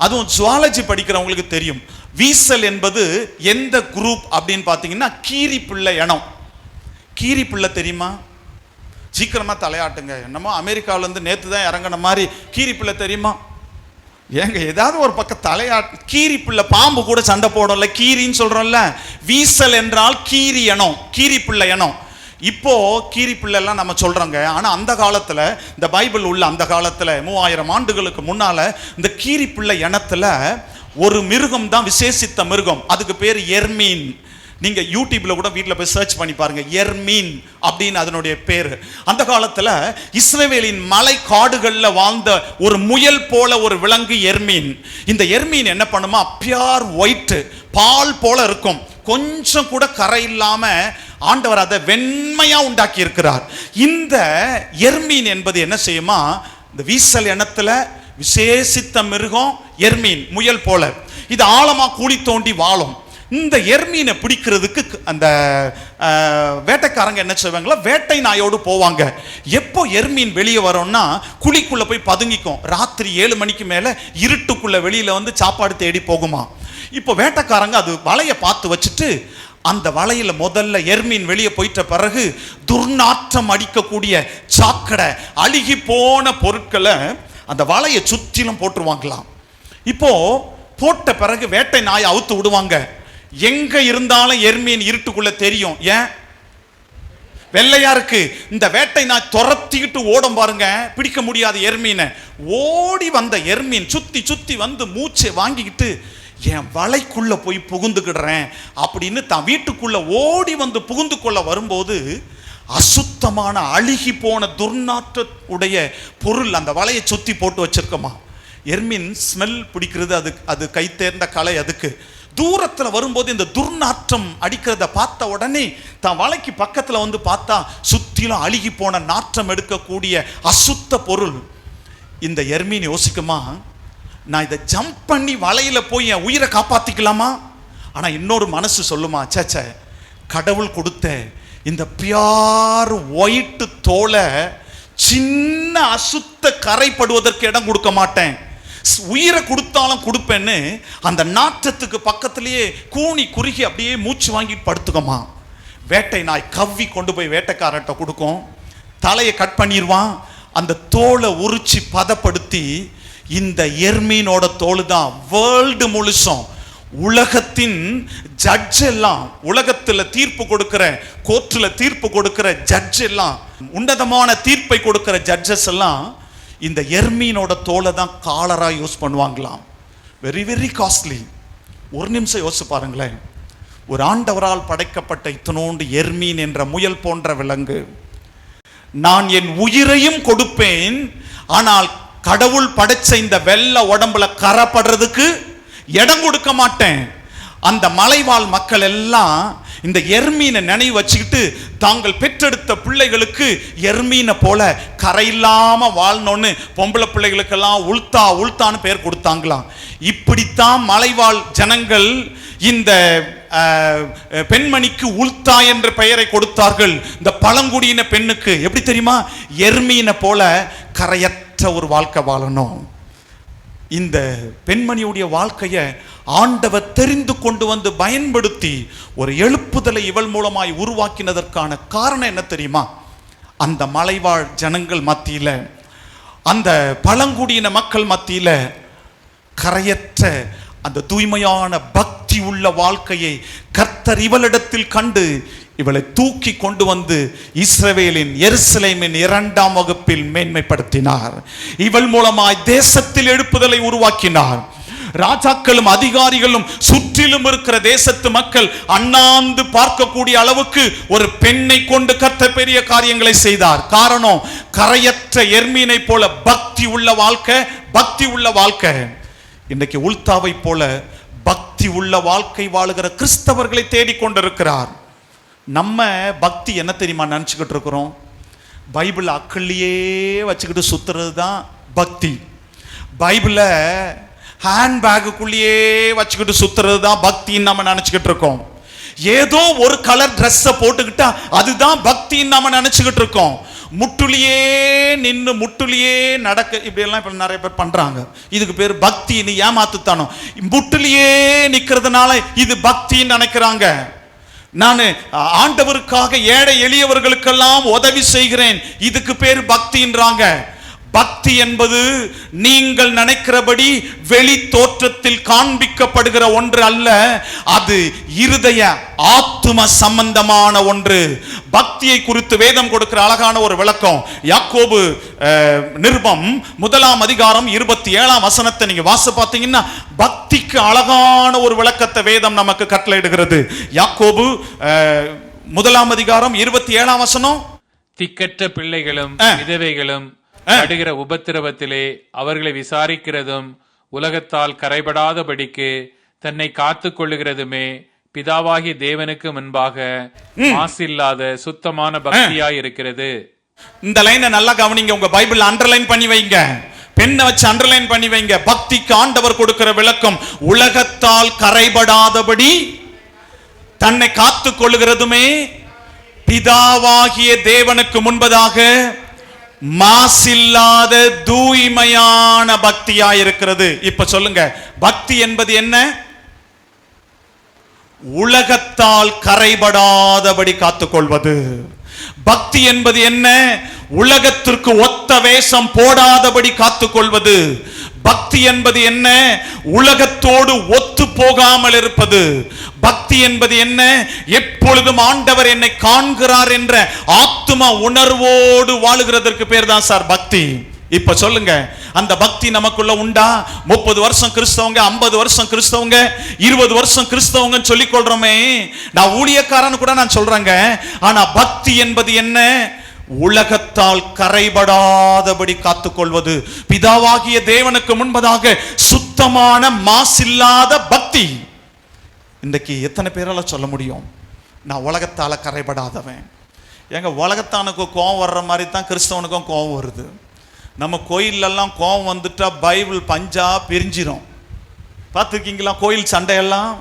அதுவும் ஜுவாலஜி படிக்கிறவங்களுக்கு தெரியும். வீசல் என்பது எந்த குரூப் அப்படின்னு பார்த்தீங்கன்னா, கீரி பிள்ளை இனம். கீரி பிள்ளை தெரியுமா? சீக்கிரமா தலையாட்டுங்க. என்னமோ அமெரிக்காவிலேருந்து நேற்று தான் இறங்கின மாதிரி கீரி பிள்ளை தெரியுமா? ஏங்க, ஏதாவது ஒரு பக்கம் தலையாட்டு. கீரி பிள்ளை பாம்பு கூட சண்டை போடும்ல, கீரின்னு சொல்றோம்ல. வீசல் என்றால் கீரி இனம், கீரி பிள்ளை இனம். இப்போ கீரி பிள்ளைலாம் நம்ம சொல்றோங்க, ஆனா அந்த காலத்துல, இந்த பைபிள் உள்ள அந்த காலத்துல 3000 ஆண்டுகளுக்கு முன்னால இந்த கீரி பிள்ளை இனத்துல ஒரு மிருகம் தான் விசேஷித்த மிருகம். அதுக்கு பேர் எர்மீன். நீங்க யூடியூப்ல கூட வீட்டில் போய் சர்ச் பண்ணி பாருங்க, எர்மீன் அப்படின்னு அதனுடைய பேர். அந்த காலத்துல இஸ்ரவேலின் மலை காடுகள்ல வாழ்ந்த ஒரு முயல் போல ஒரு விலங்கு எர்மீன். இந்த எர்மீன் என்ன பண்ணுமா, பியூர் ஒயிட், பால் போல இருக்கும், கொஞ்சம் கூட கரை இல்லாம ஆண்டவர் அதை வெண்மையா உண்டாக்கி இருக்கிறார். இந்த எர்மீன் என்பது என்ன செய்யுமா, இந்த வீசல் இனத்துல விசேஷித்த மிருகம் எர்மீன், முயல் போல. இது ஆழமா குழி தோண்டி வாழும். இந்த எர்மீனை பிடிக்கிறதுக்கு அந்த வேட்டைக்காரங்க என்ன செய்வாங்களா, வேட்டை நாயோடு போவாங்க. எப்போ எர்மீன் வெளியே வரும்னா, குழிக்குள்ள போய் பதுங்கிக்கும். ராத்திரி 7 மணிக்கு மேல இருட்டுக்குள்ள வெளியில வந்து சாப்பாடு தேடி போகுமா. இப்போ வேட்டைக்காரங்க அது வலையை பார்த்து வச்சுட்டு, அந்த வலையில முதல்ல எர்மீன் வெளியே போயிட்ட பிறகு துர்நாற்றம் அடிக்கக்கூடிய சாக்கடை, அழுகி போன பொருட்களை அந்த வலையை சுற்றிலும் போட்டுருவாங்களாம். இப்போ போட்ட பிறகு வேட்டை நாயை அவுத்து விடுவாங்க. எங்க இருந்தாலும் எர்மீன் இருட்டுக்குள்ள தெரியும். ஏன்? வெள்ளையா இருக்கு. இந்த வேட்டை நாய் துரத்திக்கிட்டு ஓடும் பாருங்க, பிடிக்க முடியாது எர்மீனை. ஓடி வந்த எர்மீன் சுத்தி சுத்தி வந்து மூச்சை வாங்கிக்கிட்டு, என் வலைக்குள்ள போய் புகுந்துக்கிடுறேன் அப்படின்னு தான் வீட்டுக்குள்ள ஓடி வந்து புகுந்து கொள்ள வரும்போது, அசுத்தமான அழுகி போன துர்நாற்ற உடைய பொருள் அந்த வலையை சுத்தி போட்டு வச்சிருக்கமா. எர்மீன் ஸ்மெல் பிடிக்கிறது, அது கை தேர்ந்த கலை. அதுக்கு தூரத்துல வரும்போது இந்த துர்நாற்றம் அடிக்கிறத பார்த்த உடனே தான் வலைக்கு பக்கத்துல வந்து பார்த்தா, சுத்திலும் அழுகி போன நாற்றம் எடுக்கக்கூடிய அசுத்த பொருள். இந்த எர்மீன் யோசிக்குமா, நான் இதை ஜம்ப் பண்ணி வலையில போய் என் உயிரை காப்பாத்திக்கலாமா? ஆனா இன்னொரு மனசு சொல்லுமா, சேச்சே, கடவுள் கொடுத்த இந்த பியார் ஒயிட் தோலை சின்ன அசுத்த கரைப்படுவதற்கு இடம் கொடுக்க மாட்டேன், உயிரை கொடுத்தாலும் கொடுப்பேன்னு அந்த நாற்றத்துக்கு பக்கத்திலேயே கூனி குறுகி அப்படியே மூச்சு வாங்கி படுத்துக்கமா. வேட்டை நாய் கவ்வி கொண்டு போய் வேட்டைக்காரர்கிட்ட கொடுக்கும், தலையை கட் பண்ணிடுவான், அந்த தோலை உரிச்சு பதப்படுத்தி, இந்த எர்மீனோட தோல் தான் வேர்ல்டு முழுசும் உலகத்தின் ஜட்ஜ் எல்லாம், உலகத்தில் தீர்ப்பு கொடுக்கிற கோர்ட்டில் தீர்ப்பு கொடுக்கிற ஜட்ஜ் எல்லாம், உன்னதமான தீர்ப்பை கொடுக்கிற ஜட்ஜஸ் எல்லாம் இந்த எர்மீனோட தோலை தான் காலரா யூஸ் பண்ணுவாங்களாம். Very very costly. ஒரு நிமிஷம் யோசிச்சு பாருங்களேன், ஒரு ஆண்டவரால் படைக்கப்பட்ட இத்தனோண்டு எர்மீன் என்ற முயல் போன்ற விலங்கு, நான் என் உயிரையும் கொடுப்பேன், ஆனால் கடவுள் படைச்ச இந்த வெள்ளை உடம்புல கரப்படுறதுக்கு இடம் கொடுக்க மாட்டேன். அந்த மலைவாழ் மக்கள் எல்லாம் இந்த எர்மீனை நினைவு வச்சுக்கிட்டு தாங்கள் பெற்றெடுத்த பிள்ளைகளுக்கு எர்மீனை போல கரையில்லாம வாழணும்னு பொம்பளை பிள்ளைகளுக்கெல்லாம் உல்தா உல்தான்னு பேர் கொடுத்தாங்களாம். இப்படித்தான் மலைவாழ் ஜனங்கள் இந்த பெண்மணிக்கு உல்தா என்ற பெயரை கொடுத்தார்கள். இந்த பழங்குடியின பெண்ணுக்கு எப்படி தெரியுமா? எர்மீனை போல கரையற்ற ஒரு வாழ்க்கை வாழணும். இந்த பெண்மணியுடைய வாழ்க்கையை ஆண்டவர் தெரிந்து கொண்டு வந்து பயன்படுத்தி ஒரு எழுப்புதலை இவள் மூலமாய் உருவாக்கினதற்கான காரணம் என்ன தெரியுமா? அந்த மலைவாழ் ஜனங்கள் மத்தியில, அந்த பழங்குடியின மக்கள் மத்தியில கரையற்ற அந்த தூய்மையான பக்தி உள்ள வாழ்க்கையை கர்த்தர் இவளிடத்தில் கண்டு இவளை தூக்கி கொண்டு வந்து இஸ்ரவேலின் எருசலேமின் 2ஆம் வகுப்பில் மேன்மைப்படுத்தினார். இவள் மூலமாய் தேசத்தில் எழுப்புதலை உருவாக்கினார். ராஜாக்களும் அதிகாரிகளும் சுற்றிலும் இருக்கிற தேசத்து மக்கள் அண்ணாந்து பார்க்கக்கூடிய அளவுக்கு ஒரு பெண்ணை கொண்டு கர்த்தர் பெரிய காரியங்களை செய்தார். காரணம், கரையற்ற எர்மீனை போல பக்தி உள்ள வாழ்க்கை, பக்தி உள்ள வாழ்க்கை. இன்றைக்கு உல்தாவை போல பக்தி உள்ள வாழ்க்கை வாழுகிற கிறிஸ்தவர்களை தேடிக்கொண்டிருக்கிறார். நம்ம பக்தி என்ன தெரியுமா நினச்சிக்கிட்டு இருக்கிறோம்? பைபிள் அக்கள்ளையே வச்சுக்கிட்டு சுத்துறது தான் பக்தி. பைபிளை ஹேண்ட்பேக்குள்ளேயே வச்சுக்கிட்டு சுத்துறது தான் பக்தின்னு நம்ம நினச்சிக்கிட்டு இருக்கோம். ஏதோ ஒரு கலர் ட்ரெஸ்ஸை போட்டுக்கிட்டா அதுதான் பக்தின்னு நம்ம நினச்சிக்கிட்டு இருக்கோம். முட்டுலியே நின்று முட்டுலியே நடக்க, இப்படியெல்லாம் இப்போ நிறைய பேர் பண்ணுறாங்க. இதுக்கு பேர் பக்தின்னு ஏமாத்துத்தானோ. முட்டுலியே நிற்கிறதுனால இது பக்தின்னு நினைக்கிறாங்க. நான் ஆண்டவருக்காக ஏழை எளியவர்களுக்கெல்லாம் உதவி செய்கிறேன், இதுக்கு பேர் பக்தின்றாங்க. பக்தி என்பது நீங்கள் நினைக்கிறபடி வெளி தோற்றத்தில் காண்பிக்கப்படுகிற ஒன்று அல்ல, அது இருதய ஆத்தும சம்பந்தமான ஒன்று. பக்தியை குறித்து வேதம் கொடுக்கிற அழகான ஒரு விளக்கம். யாக்கோபு நிருபம் 1ஆம் அதிகாரம் 27ஆம் வசனத்தை நீங்க வாசி பார்த்தீங்கன்னா பக்திக்கு அழகான ஒரு விளக்கத்தை வேதம் நமக்கு கட்டளையிடுகிறது. யாக்கோபு 1ஆம் அதிகாரம் 27ஆம் வசனம், திக்கற்ற பிள்ளைகளும் விதவைகளும் படுகிற உபத்திரவத்திலே அவர்களை விசாரிக்கிறதும் உலகத்தால் கரைபடாதபடிக்கு தன்னை காத்து கொள்ளுகிறதுமே பிதாவாகிய தேவனுக்கு முன்பாக மாசில்லாத சுத்தமான பக்தியாய் இருக்கிறது. இந்த லைனை நல்லா கவனிங்க, உங்க பைபிள் அண்டர்லைன் பண்ணி வைங்க, பெண்ணை வச்சு அண்டர்லைன் பண்ணி வைங்க. பக்திக்கு ஆண்டவர் கொடுக்கிற விளக்கம், உலகத்தால் கரைபடாதபடி தன்னை காத்து கொள்ளுகிறதுமே பிதாவாகிய தேவனுக்கு முன்பதாக மாசில்லாத தூய்மையான பக்தியா இருக்கிறது. இப்ப சொல்லுங்க, பக்தி என்பது என்ன? உலகத்தால் கரைபடாதபடி காத்துக்கொள்வது. பக்தி என்பது என்ன? உலகத்திற்கு ஒத்த வேஷம் போடாதபடி காத்துக்கொள்வது. பக்தி என்பது என்ன? உலகத்தோடு ஒத்து போகாமல் இருப்பது. பக்தி என்பது என்ன? எப்பொழுதும் ஆண்டவர் என்னை காண்கிறார் என்ற ஆத்தும உணர்வோடு வாழுகிறதற்கு பேர் தான் சார் பக்தி. இப்ப சொல்லுங்க, அந்த பக்தி நமக்குள்ள உண்டா? 30 வருஷம் கிறிஸ்தவங்க, 50 வருஷம் கிறிஸ்தவங்க, 20 வருஷம் கிறிஸ்தவங்க சொல்லிக் கொள்றோமே, நான் ஊழியக்காரன் கூட நான் சொல்றேங்க. ஆனா பக்தி என்பது என்ன? உலகத்தால் கரைபடாதபடி காத்துக்கொள்வது. பிதாவாகிய தேவனுக்கு முன்பதாக சுத்தமான மாசில்லாத பக்தி. இன்றைக்கு எத்தனை பேரால சொல்ல முடியும் நான் உலகத்தால கரைபடாதவன்? எங்க உலகத்தானுக்கு கோபம் வர்ற மாதிரி தான் கிறிஸ்தவனுக்கும் கோபம் வருது. நம்ம கோயிலெல்லாம் கோபம் வந்துட்டா பைபிள் பஞ்சா பிரிஞ்சிடும். பார்த்துருக்கீங்களா கோயில் சண்டையெல்லாம்?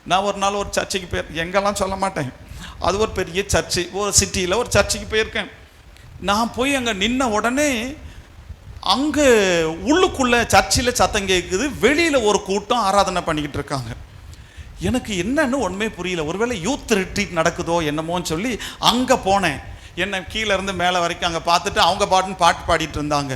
நான் ஒரு நாள் ஒரு சர்ச்சைக்கு எங்கெல்லாம் சொல்ல மாட்டேன், அது ஒரு பெரிய சர்ச்சு, ஒரு சிட்டியில் ஒரு சர்ச்சுக்கு போயிருக்கேன். நான் போய் அங்கே நின்ன உடனே அங்கே உள்ளுக்குள்ள சர்ச்சில் சத்தம் கேட்குது, வெளியில் ஒரு கூட்டம் ஆராதனை பண்ணிக்கிட்டு இருக்காங்க. எனக்கு என்னன்னு ஒன்றுமே புரியல. ஒருவேளை யூத் ரிட்ரீட் நடக்குதோ என்னமோன்னு சொல்லி அங்கே போனேன். என்ன கீழே இருந்து மேலே வரைக்கும் அங்கே பார்த்துட்டு அவங்க பாட்டுன்னு பாட்டு பாடிட்டு இருந்தாங்க.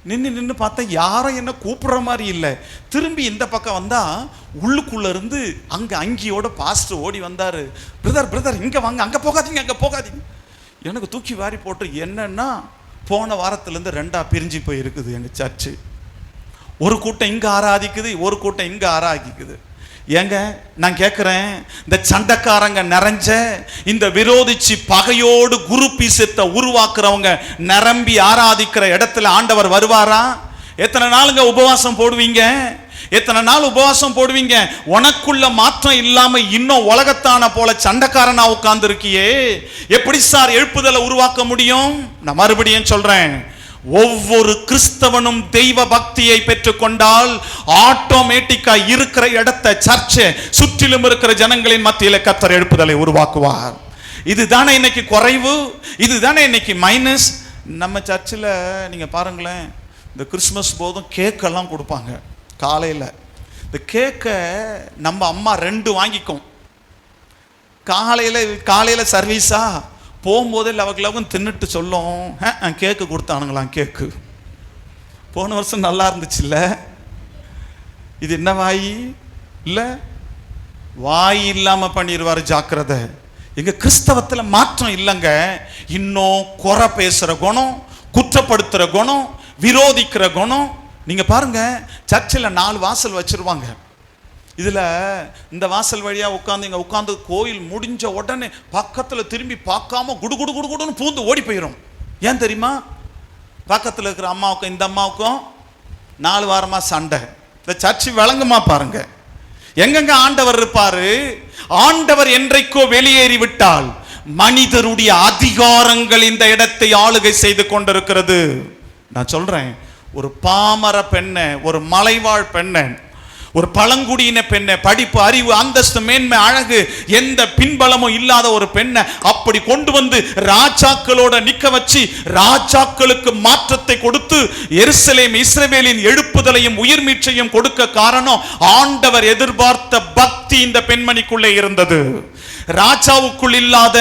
நின்று பார்த்தா யாரும் என்ன கூப்பிடுற மாதிரி இல்லை. திரும்பி இந்த பக்கம் வந்தால் உள்ளுக்குள்ளே இருந்து அங்கே அங்கியோட பாஸ்டர் ஓடி வந்தார். பிரதர் இங்கே வாங்க, அங்கே போகாதீங்க. எனக்கு தூக்கி வாரி போட்டு, என்னன்னா போன வாரத்துலேருந்து 2ஆக பிரிஞ்சு போயிருக்குது எங்கள் சர்ச்சு. ஒரு கூட்டம் இங்கே ஆராதிக்குது, ஒரு கூட்டம் இங்கே ஆராதிக்குது. ஏங்க நான் கேட்குறேன், இந்த சண்டைக்காரங்க நிறைஞ்ச இந்த விரோதிச்சு பகையோடு குரு பீசத்தை உருவாக்குறவங்க நிரம்பி ஆராதிக்கிற இடத்துல ஆண்டவர் வருவாரா? எத்தனை நாளுங்க உபவாசம் போடுவீங்க? எத்தனை நாள் உபவாசம் போடுவீங்க? உனக்குள்ள மாற்றம் இல்லாம இன்னும் உலகத்தான போல சண்டைக்காரனா உட்கார்ந்து இருக்கியே, எப்படி சார் எழுப்புதலை உருவாக்க முடியும்? நான் மறுபடியும் சொல்றேன், ஒவ்வொரு கிறிஸ்தவனும் தெய்வ பக்தியை பெற்றுக்கொண்டால் ஆட்டோமேட்டிக்கா இருக்கிற இடத்தை சர்ச்சை சுற்றிலும் இருக்கிற ஜனங்களின் மத்தியில கர்த்தர் எழுப்புதலை உருவாக்குவார். இதுதானே இன்னைக்கு குறைவு, இதுதானே இன்னைக்கு மைனஸ். நம்ம சர்ச்சில் நீங்க பாருங்களேன், இந்த கிறிஸ்மஸ் போதும் கேக்கெல்லாம் கொடுப்பாங்க காலையில். இந்த கேக்கை நம்ம அம்மா 2 வாங்கிக்கும். காலையில் சர்வீஸா போகும்போதே லவக்கு தின்னுட்டு சொல்லும், கேக்கு கொடுத்தானுங்களாம். கேக்கு போன வருஷம் நல்லா இருந்துச்சுல்ல, இது என்ன வாய் இல்லை, வாய் இல்லாமல் பண்ணிடுவார், ஜாக்கிரதை. எங்க கிறிஸ்தவத்தில் மாற்றம் இல்லைங்க. இன்னும் குறை பேசுகிற குணம், குற்றப்படுத்துகிற குணம், விரோதிக்கிற குணம். நீங்க பாருங்க, சர்ச்சில் 4 வாசல் வச்சிருவாங்க. இதுல இந்த வாசல் வழியா உட்காந்து கோயில் முடிஞ்ச உடனே பக்கத்துல திரும்பி பார்க்காம குடுன்னு பூந்து ஓடி போயிடும். ஏன் தெரியுமா? பக்கத்துல இருக்கிற அம்மாவுக்கும் இந்த அம்மாவுக்கும் 4 வாரமா சண்டை. இந்த சர்ச்சு விளங்குமா பாருங்க. எங்கெங்க ஆண்டவர் இருப்பாரு? ஆண்டவர் என்றைக்கோ வெளியேறி விட்டால் மனிதருடைய அதிகாரங்கள் இந்த இடத்தை ஆளுகை செய்து கொண்டிருக்கிறது. நான் சொல்றேன், ஒரு பாமர பெண்ணை, ஒரு மலைவாழ் பெண்ணை, ஒரு பழங்குடியின பெண்ணை, படிப்பு, அறிவு, அந்தஸ்து, மேன்மை, அழகு, எந்த பின்பலமும் இல்லாத ஒரு பெண்ணை அப்படி கொண்டு வந்து ராஜாக்களோட நிக்க வச்சு ராஜாக்களுக்கு மாற்றத்தை கொடுத்து எருசலேம் இஸ்ரவேலின் எழுப்புதலையும் உயிர் மீட்சையும் கொடுக்க காரணம் ஆண்டவர் எதிர்பார்த்த பக்தி இந்த பெண்மணிக்குள்ளே இருந்தது. ராஜாவுக்குள் இல்லாத,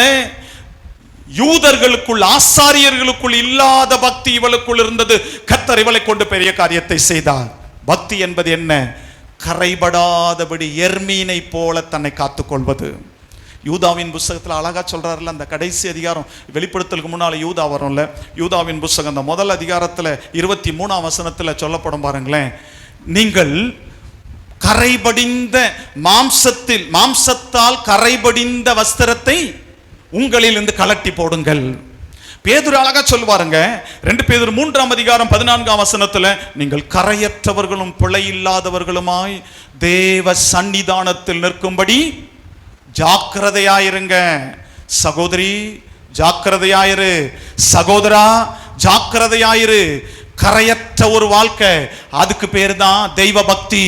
யூதர்களுக்குள், ஆசாரியர்களுக்குள் இல்லாத பக்தி இவளுக்குள் இருந்தது. கர்த்தர் இவளை கொண்டு பெரிய காரியத்தை செய்தார். பக்தி என்பது என்ன? கரைபடாதபடி எர்மீனை போல தன்னை காத்துக்கொள்வது. யூதாவின் புஸ்தகத்தில் அழகா சொல்றாருல, அந்த கடைசி அதிகாரம், வெளிப்படுத்தலுக்கு முன்னால யூதா வரும்ல, யூதாவின் புஸ்தகம் அந்த முதல் அதிகாரத்தில் 23ஆம் வசனத்தில் சொல்லப்படும் பாருங்களேன், நீங்கள் கரைபடிந்த மாம்சத்தால் கரைபடிந்த வஸ்திரத்தை உங்களில் இருந்து கலட்டி போடுங்கள். பேதுரு அழகா சொல்வாருங்க, 2 பேதுரு 3ஆம் அதிகாரம் 14ஆம் வசனத்துல, நீங்கள் கரையற்றவர்களும் பிழை இல்லாதவர்களுமாய் தேவ சன்னிதானத்தில் நிற்கும்படி ஜாக்கிரதையாயிருங்க. சகோதரி ஜாக்கிரதையாயிரு, சகோதரா ஜாக்கிரதையாயிரு. கரையற்ற ஒரு வாழ்க்கை, அதுக்கு பேரு தான் தெய்வ பக்தி.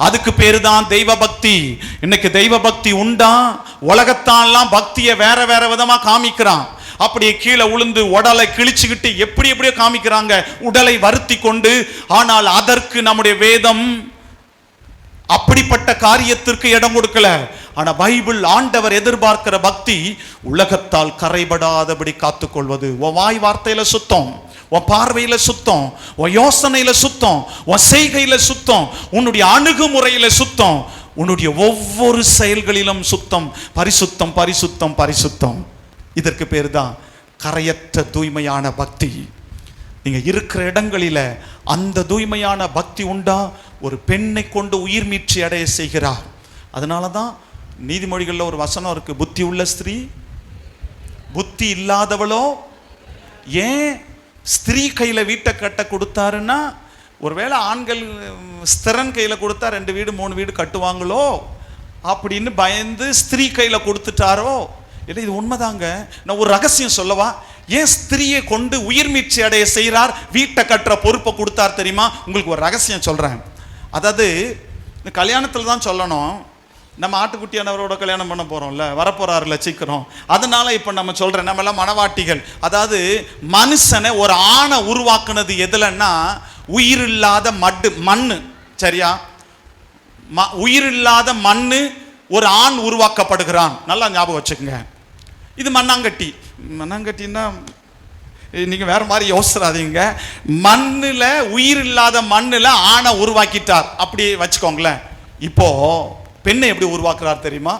அதுக்கு பேரு தான் தெய்வ பக்தி. இன்னைக்கு தெய்வ பக்தி உண்டா? உலகத்தான்லாம் பக்தியை வேற வேற விதமா காமிக்கிறான். அப்படியே கீழே உளுந்து உடலை கிழிச்சுக்கிட்டு எப்படியோ காமிக்கிறாங்க, உடலை வருத்தி கொண்டு. ஆனால் அதற்கு நம்முடைய வேதம் அப்படிப்பட்ட காரியத்திற்கு இடம் கொடுக்கல. ஆனா பைபிள், ஆண்டவர் எதிர்பார்க்கிற பக்தி உலகத்தால் கரைபடாதபடி காத்துக்கொள்வது. உன் வாய் வார்த்தையில சுத்தம், உன் பார்வையில சுத்தம், உன் யோசனையில சுத்தம், உன் செய்கையில சுத்தம், உன்னுடைய அணுகுமுறையில சுத்தம், உன்னுடைய ஒவ்வொரு செயல்களிலும் சுத்தம். பரிசுத்தம் பரிசுத்தம் பரிசுத்தம். இதற்கு பேர் தான் கரையற்ற தூய்மையான பக்தி. நீங்க இருக்கிற இடங்களில அந்த தூய்மையான பக்தி உண்டா? ஒரு பெண்ணை கொண்டு உயிர் மீட்சி அடைய செய்கிறார். அதனால தான் நீதிமொழிகளில் ஒரு வசனம் இருக்கு, புத்தி உள்ள ஸ்திரீ புத்தி இல்லாதவளோ. ஏன் ஸ்திரீ கையில வீட்டை கட்ட கொடுத்தாருன்னா, ஒருவேளை ஆண்கள் ஸ்திரன் கையில கொடுத்தா 2 வீடு 3 வீடு கட்டுவாங்களோ அப்படின்னு பயந்து ஸ்திரீ கையில கொடுத்துட்டாரோ? இல்லை, இது உண்மைதாங்க. நான் ஒரு ரகசியம் சொல்லவா? ஏன் ஸ்திரீயை கொண்டு உயிர் மீட்சி அடைய செய்கிறார், வீட்டை கட்டுற பொறுப்பை கொடுத்தார் தெரியுமா? உங்களுக்கு ஒரு ரகசியம் சொல்றேன். அதாவது இந்த கல்யாணத்தில் தான் சொல்லணும். நம்ம ஆட்டுக்குட்டியானவரோட கல்யாணம் பண்ண போறோம்ல, வரப்போறாருல சீக்கிரம். அதனால இப்ப நம்ம சொல்றேன், நம்ம எல்லாம் மனவாட்டிகள். அதாவது மனுஷனை ஒரு ஆணை உருவாக்குனது எதுலன்னா உயிரில்லாத மண்ணு. சரியா? உயிரில்லாத மண்ணு ஒரு ஆண் உருவாக்கப்படுகிறான். நல்லா ஞாபகம் வச்சுக்கோங்க. இது மண்ணாங்கட்டி. மண்ணாங்கட்டின்னா நீங்க வேற மாதிரி யோசிறாதீங்க. மண்ணுல, உயிர் இல்லாத மண்ணுல ஆணை உருவாக்கிட்டார், அப்படி வச்சுக்கோங்களேன். இப்போ பெண்ணை எப்படி உருவாக்குறார் தெரியுமா?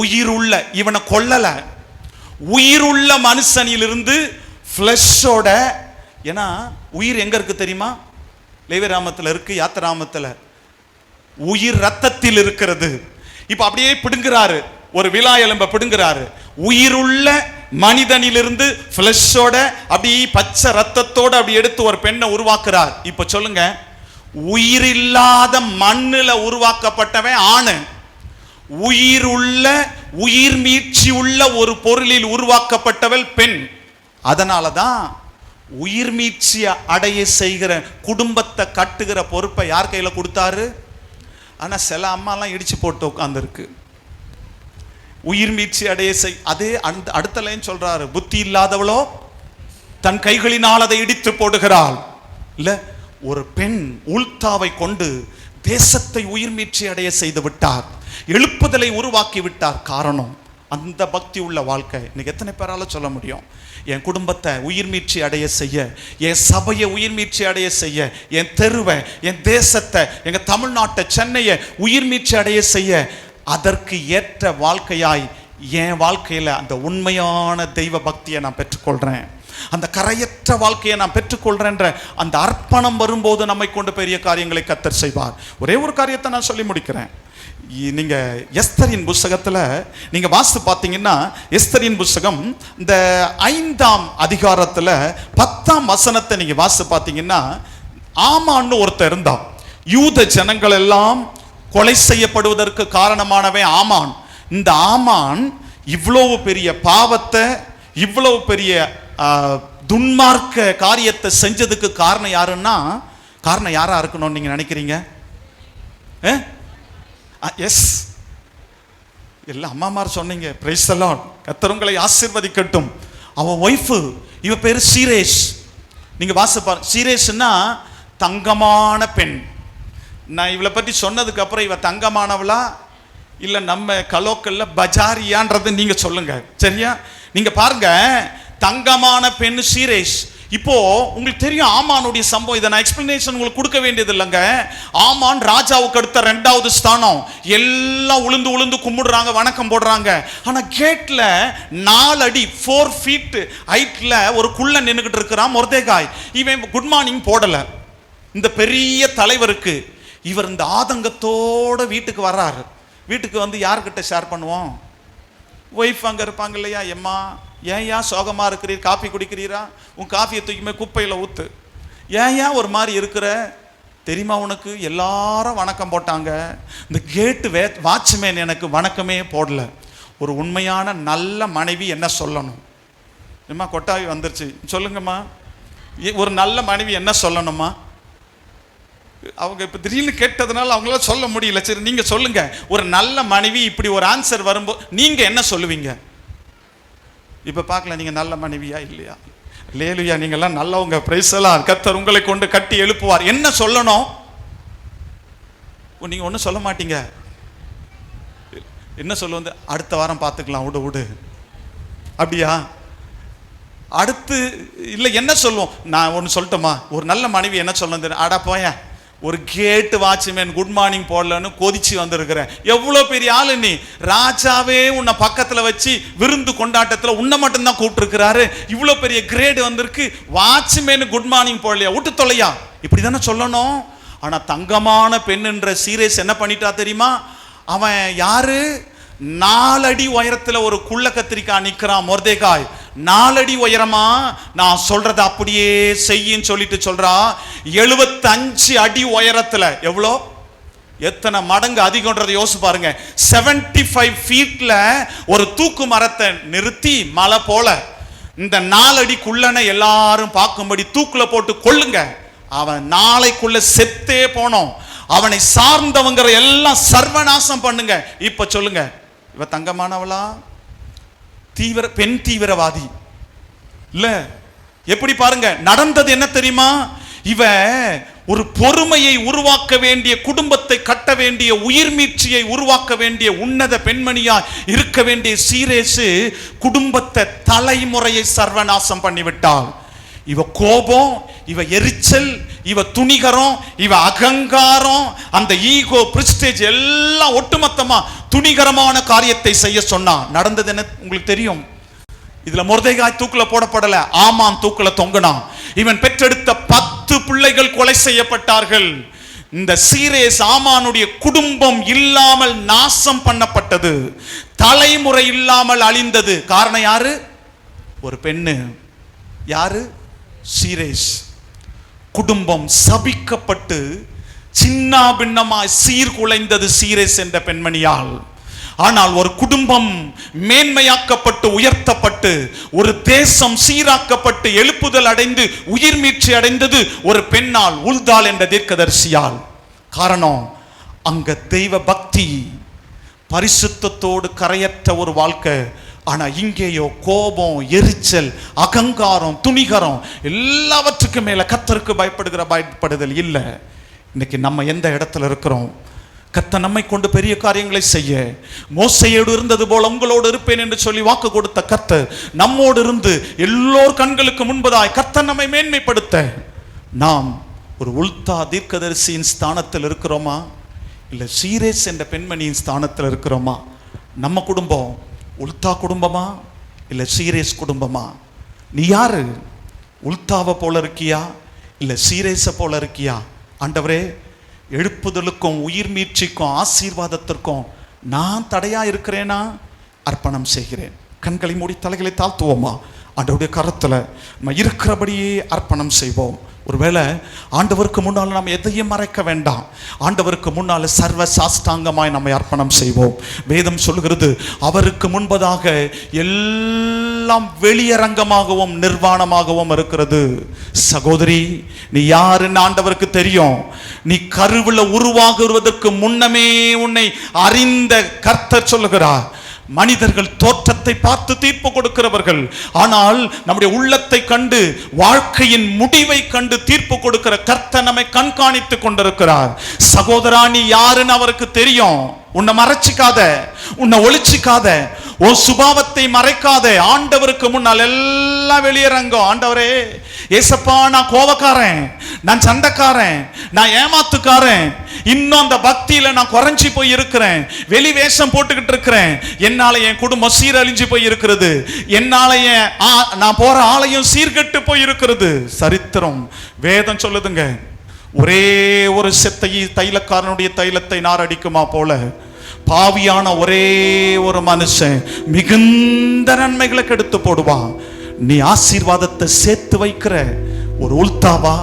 உயிருள்ள, இவனை கொல்லல, உயிருள்ள மனுஷனிலிருந்து ஃப்ளஷோட. ஏன்னா உயிர் எங்க இருக்கு தெரியுமா? லேவியராமத்தில் இருக்கு, யாத்திராமத்தில். உயிர் ரத்தத்தில் இருக்கிறது. இப்ப அப்படியே பிடுங்குறாரு, ஒரு விலா எலும்ப பிடுங்குறாரு. உயிருள்ள மனிதனிலிருந்து ஃப்ளஷோட, அப்படி பச்சை ரத்தத்தோட அப்படி எடுத்து ஒரு பெண்ணை உருவாக்குறார். இப்ப சொல்லுங்க, உயிரில்லாத மண்ணுல உருவாக்கப்பட்டவன் ஆணு, உயிருள்ள, உயிர் மீட்சி உள்ள ஒரு பொருளில் உருவாக்கப்பட்டவள் பெண். அதனாலதான் உயிர் மீட்சி அடைய செய்கிற, குடும்பத்தை கட்டுகிற பொறுப்பை யார் கையில கொடுத்தாரு? ஆனா சில அம்மாலாம் இடிச்சு போட்டு உட்கார்ந்துருக்கு. உயிர் மீட்சி அடைய அதே அடுத்த லைன் சொல்றாரு, புத்தி இல்லாதவளோ தன் கைகளினால் அதை இடித்து போடுகிறாள். இல்ல, ஒரு பெண் உல்தாவை கொண்டு தேசத்தை உயிர் மீட்சி அடைய செய்து விட்டார், எழுப்புதலை உருவாக்கி விட்டார். காரணம் அந்த பக்தி உள்ள வாழ்க்கை. இன்னைக்கு எத்தனை பேரால சொல்ல முடியும்? என் குடும்பத்தை உயிர் மீட்சி அடைய செய்ய, என் சபையை உயிர் மீட்சி அடைய செய்ய, என் தெருவை, என் தேசத்தை, எங்க தமிழ்நாட்டை, சென்னையை உயிர் மீட்சி அடைய செய்ய, அதற்கு ஏற்ற வாழ்க்கையாய் என் வாழ்க்கையில அந்த உண்மையான தெய்வ பக்தியை நான் பெற்றுக்கொள்றேன், அந்த கரையற்ற வாழ்க்கையை நான் பெற்றுக்கொள்றேன்ற அந்த அர்ப்பணம் வரும்போது நம்மை கொண்டு பெரிய காரியங்களை கர்த்தர் செய்வார். ஒரே ஒரு காரியத்தை நான் சொல்லி முடிக்கிறேன். நீங்க எஸ்தரின் புஸ்தகத்துல நீங்க வாசித்து பார்த்தீங்கன்னா, எஸ்தரின் புஸ்தகம் இந்த 5ஆம் அதிகாரத்துல 10ஆம் வசனத்தை நீங்க வாசித்து பார்த்தீங்கன்னா, ஆமான்னு ஒருத்தர் இருந்தான். யூத ஜனங்கள் எல்லாம் கொலை செய்யப்படுவதற்கு காரணமானவன் ஆமான். இந்த ஆமான் இவ்வளவு பெரிய பாவத்தை, இவ்வளவு பெரிய துன்மார்க்க காரியத்தை செஞ்சதுக்கு காரணம் யாருன்னா, காரணம் யாரா இருக்கணும்னு நீங்க நினைக்கிறீங்க? எஸ், எல்லாம் அம்மாமார் சொன்னீங்க. Praise the Lord. கர்த்தர் உங்களை ஆசீர்வதிக்கட்டும். அவன் ஒய்ஃபு, இவ பேரு சீரேஷ். நீங்க வாசிப்பார், சீரேஷ்னா தங்கமான பெண். நான் இவளை பற்றி சொன்னதுக்கு அப்புறம் இவ தங்கமானவளா இல்ல நம்ம கலோக்கல்ல பஜாரியான்றது நீங்க சொல்லுங்க. சரியா? நீங்க பாருங்க, தங்கமான பெண் சீரேஷ். இப்போ உங்களுக்கு தெரியும் ஆமானுடைய சம்பவம். இதை நான் எக்ஸ்பிளனேஷன் உங்களுக்கு கொடுக்க வேண்டியது இல்லைங்க. ஆமான் ராஜாவுக்கு அடுத்த 2வது ஸ்தானம். எல்லாம் உளுந்து உளுந்து கும்பிடுறாங்க, வணக்கம் போடுறாங்க. ஆனா கேட்ல 4 அடி 4 feet ஹைட்ல ஒரு குள்ள நின்னுகிட்டு இருக்கிறான் மொர்தெகாய். இவன் குட் மார்னிங் போடல இந்த பெரிய தலைவருக்கு. இவர் இந்த ஆதங்கத்தோட வீட்டுக்கு வர்றாரு. வீட்டுக்கு வந்து யார்கிட்ட ஷேர் பண்ணுவோம்? ஒய்ஃப் அங்க இருப்பாங்க இல்லையா? எம்மா ஏன் சோகமா இருக்கிறீர்? காஃபி குடிக்கிறீரா? உன் காஃபியை தூக்கிமே குப்பையில ஊத்து. ஏன் ஒரு மாதிரி இருக்கிற தெரியுமா உனக்கு? எல்லாரும் வணக்கம் போட்டாங்க, இந்த கேட்டு வாட்ச்மேன் எனக்கு வணக்கமே போடல. ஒரு உண்மையான நல்ல மனைவி என்ன சொல்லணும்? எம்மா கொட்டாவி வந்துருச்சு சொல்லுங்கம்மா. ஒரு நல்ல மனைவி என்ன சொல்லணுமா? அவங்க இப்ப திடீர்னு கேட்டதுனால அவங்களால சொல்ல முடியல. சரி நீங்க சொல்லுங்க, ஒரு நல்ல மனைவி இப்படி ஒரு ஆன்சர் வரும்போது நீங்க என்ன சொல்லுவீங்க? இப்ப பார்க்கல நீங்க நல்ல மனைவியா இல்லையா? அல்லேலூயா, நீங்க எல்லாம் நல்லவங்க. Praise the Lord. கர்த்தர் உங்களை கொண்டு கட்டி எழுப்புவார். என்ன சொல்லணும்? நீங்க ஒன்றும் சொல்ல மாட்டீங்க. என்ன சொல்லுவது? அடுத்த வாரம் பார்த்துக்கலாம், விடு. அப்படியா? அடுத்து இல்லை என்ன சொல்லுவோம்? நான் ஒன்று சொல்லட்டுமா? ஒரு நல்ல மனைவி என்ன சொல்லணும்? அடா போய, ஒரு கேட்டு வாட்ச்மேன் குட் மார்னிங் போடலன்னு கொதிச்சு வந்திருக்கிற. எவ்வளோ பெரிய ஆளு நீ! ராஜாவே உன்னை பக்கத்தில் வச்சு விருந்து கொண்டாட்டத்தில் உன்னை மட்டும்தான் கூப்பிட்டுருக்கிறாரு. இவ்வளோ பெரிய கிரேடு வந்திருக்கு, வாட்ச்மேனு குட் மார்னிங் போடலையா? விட்டு தொலையா? இப்படி தானே சொல்லணும். ஆனால் தங்கமான பெண்ணுன்ற சீரேஸ் என்ன பண்ணிட்டா தெரியுமா? அவன் யாரு? 4 அடி உயரத்தில் ஒரு குள்ள கத்திரிக்காய் நிற்கிறான் மொர்தெகாய். 4 அடி உயரமா? நான் சொல்றத அப்படியே செய்யின்னு சொல்லிட்டு சொல்றா. 75 அடி உயரத்துல. எவ்வளோ? எத்தனை மடங்கு அதிகம்ன்றதை யோசிச்சு பாருங்க. 75 feetல ஒரு தூக்கு மரத்தை நிறுத்தி மலை போல இந்த 4 அடிக்குள்ளன எல்லாரும் பார்க்கும்படி தூக்குல போட்டு கொள்ளுங்க. அவன் நாளைக்குள்ள செத்தே போனோம். அவனை சார்ந்தவங்க எல்லாம் சர்வநாசம் பண்ணுங்க. இப்ப சொல்லுங்க, இவ தங்கமானவளா? பெண் தீவிரவாதி இல்ல? எப்படி பாருங்க நடந்தது என்ன தெரியுமா? இவ ஒரு பொறுமையை உருவாக்க வேண்டிய, குடும்பத்தை கட்ட வேண்டிய, உயிர் மீட்சியை உருவாக்க வேண்டிய உன்னத பெண்மணியா இருக்க வேண்டிய சீரேசு குடும்பத்தை, தலைமுறையை சர்வநாசம் பண்ணிவிட்டாள். இவ கோபம், இவ எரிச்சல், இவ துணிகரம், இவ அகங்காரம், அந்த ஈகோ, பிரிஸ்டேஜ் எல்லாம் ஒட்டுமொத்தமா துணிகரமான காரியத்தை செய்ய சொன்னா. நடந்தது என்ன உங்களுக்கு தெரியும்? இதுல மொர்தெகாய் தூக்குல போடப்படல, ஆமான் தூக்குல தொங்கினான். இவன் பெற்றெடுத்த 10 பிள்ளைகள் கொலை செய்யப்பட்டார்கள். இந்த சீரேஸ் ஆமானுடைய குடும்பம் இல்லாமல் நாசம் பண்ணப்பட்டது, தலைமுறை இல்லாமல் அழிந்தது. காரணம் யாரு? ஒரு பெண்ணு. யாரு? சீரேஸ். குடும்பம் சபிக்கப்பட்டு சின்ன பின்னமாய் சீர்குலைந்தது சீரேஸ் என்ற பெண்மணியால். ஆனால் ஒரு குடும்பம் மேன்மையாக்கப்பட்டு உயர்த்தப்பட்டு, ஒரு தேசம் சீராக்கப்பட்டு எழுப்புதல் அடைந்து உயிர் மீட்சி அடைந்தது ஒரு பெண்ணால், உல்தாள் என்ற தீர்க்கதரிசியால். காரணம், அங்க தெய்வ பக்தி, பரிசுத்தத்தோடு கரையற்ற ஒரு வாழ்க்கை. ஆனா இங்கேயோ கோபம், எரிச்சல், அகங்காரம், துணிகரம், எல்லாவற்றுக்கும் மேல கர்த்தருக்கு பயப்படுதல் இல்லை. இன்னைக்கு நம்ம எந்த இடத்துல இருக்கிறோம்? கர்த்தர் நம்மை கொண்டு பெரிய காரியங்களை செய்ய, மோசையோடு இருந்தது போல உங்களோடு இருப்பேன் என்று சொல்லி வாக்கு கொடுத்த கர்த்தர் நம்மோடு இருந்து எல்லோர் கண்களுக்கு முன்பதாய் கர்த்தர் நம்மை மேன்மைப்படுத்த, நாம் ஒரு உல்தா தீர்க்கதரிசியின் ஸ்தானத்தில் இருக்கிறோமா, இல்ல சீரேஸ் என்ற பெண்மணியின் ஸ்தானத்தில் இருக்கிறோமா? நம்ம குடும்பம் உல்தா குடும்பமா இல்ல சீரேஸ் குடும்பமா? நீ யாரு? உல்தாவை போல இருக்கியா இல்ல சீரேஸை போல இருக்கியா? ஆண்டவரே, எழுப்புதலுக்கும் உயிர் மீட்சிக்கும் ஆசீர்வாதத்திற்கும் நான் தடையா இருக்கிறேனா? அர்ப்பணம் செய்கிறேன். கண்களை மூடி தலைகளை தாழ்த்துவோமா? ஆண்டவருடைய கரத்துல நம்ம இருக்கிறபடியே அர்ப்பணம் செய்வோம். ஒருவேளை ஆண்டவருக்கு முன்னால் நாம் எதையும் மறைக்க வேண்டாம். ஆண்டவருக்கு முன்னால் சர்வ சாஷ்டாங்கமாய் நம்மை அர்ப்பணம் செய்வோம். வேதம் சொல்கிறது, அவருக்கு முன்பதாக எல்லாம் வெளியரங்கமாகவும் நிர்வாணமாகவும் இருக்கிறது. சகோதரி, நீ யாருன்னு ஆண்டவருக்கு தெரியும். நீ கருவுல உருவாகுவதற்கு முன்னமே உன்னை அறிந்த கர்த்தர் சொல்லுகிறார். மனிதர்கள் தோற்றத்தை பார்த்து தீர்ப்பு கொடுக்கிறவர்கள், ஆனால் நம்முடைய உள்ளத்தை கண்டு, வாழ்க்கையின் முடிவை கண்டு தீர்ப்பு கொடுக்கிற கர்த்தர் நம்மை கண்காணித்துக் கொண்டிருக்கிறார். சகோதரா, நீ யாருன்னு அவருக்கு தெரியும். உன்னை மறைச்சிக்காத, உன்னை ஒளிச்சிக்காத, உன் சுபாவத்தை மறைக்காத. ஆண்டவருக்கு முன்னால் எல்லாம் வெளியரங்கம். ஆண்டவரே, ஏசப்பா, நான் கோபக்காரன், நான் சண்டைக்காரன், நான் ஏமாத்துக்காரன், இன்னும் அந்த பக்தியில நான் குறைஞ்சி போய் இருக்கிறேன், வெளி வேஷம் போட்டுக்கிட்டு இருக்கிறேன், என்னால என் குடும்பம் சீரழிஞ்சு போய் இருக்கிறது, என்னால நான் போற ஆலயம் சீர்கெட்டு போய் இருக்கிறது. சரித்திரம், வேதம் சொல்லுதுங்க, ஒரே ஒரு செத்தை தைலக்காரனுடைய தைலத்தை நாரடிக்குமா போல பாவியான ஒரே ஒரு மனுஷன் மிகுந்த நன்மைகளை கெடுத்து போடுவான். நீ ஆசீர்வாதத்தை சேர்த்து வைக்கிற ஒரு உல்தாவா,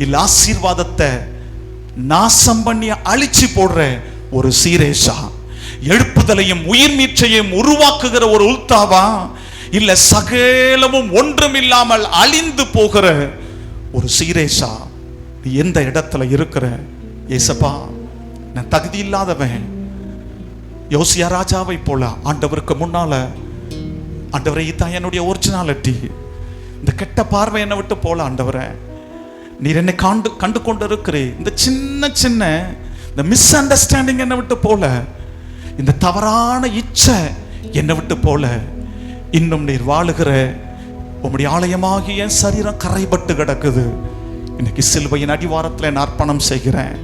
இல்ல ஆசீர்வாதத்தை நாசம் பண்ணி அழிச்சு போடுற ஒரு சீரேஷா? எழுப்புதலையும் உயிர் மீட்சையும் உருவாக்குகிற ஒரு உல்தாவா, இல்ல சகலமும் ஒன்றும் இல்லாமல் அழிந்து போகிற ஒரு சீரேஷா? நீ எந்த இடத்துல இருக்கிற? ஏசப்பா, நான் தகுதி இல்லாதவன். யோசியா ராஜாவை போல ஆண்டவருக்கு முன்னால, ஆண்டவரை, இதான் என்னுடைய ஒரிஜினாலிட்டி, இந்த கெட்ட பார்வை என்னை விட்டு போல ஆண்டவரை, நீர் என்னை கண்டு கொண்டு இருக்கிறே, இந்த சின்ன சின்ன இந்த மிஸ் அண்டர்ஸ்டாண்டிங் என்னை விட்டு போல, இந்த தவறான இச்சை என்னை விட்டு போல, இன்னும் நீர் வாழுகிற உம்முடைய ஆலயமாகிய சரீரம் கரைபட்டு கிடக்குது. இன்னைக்கு சிலுவையின் அடிவாரத்தில் நான் அர்ப்பணம் செய்கிறேன்.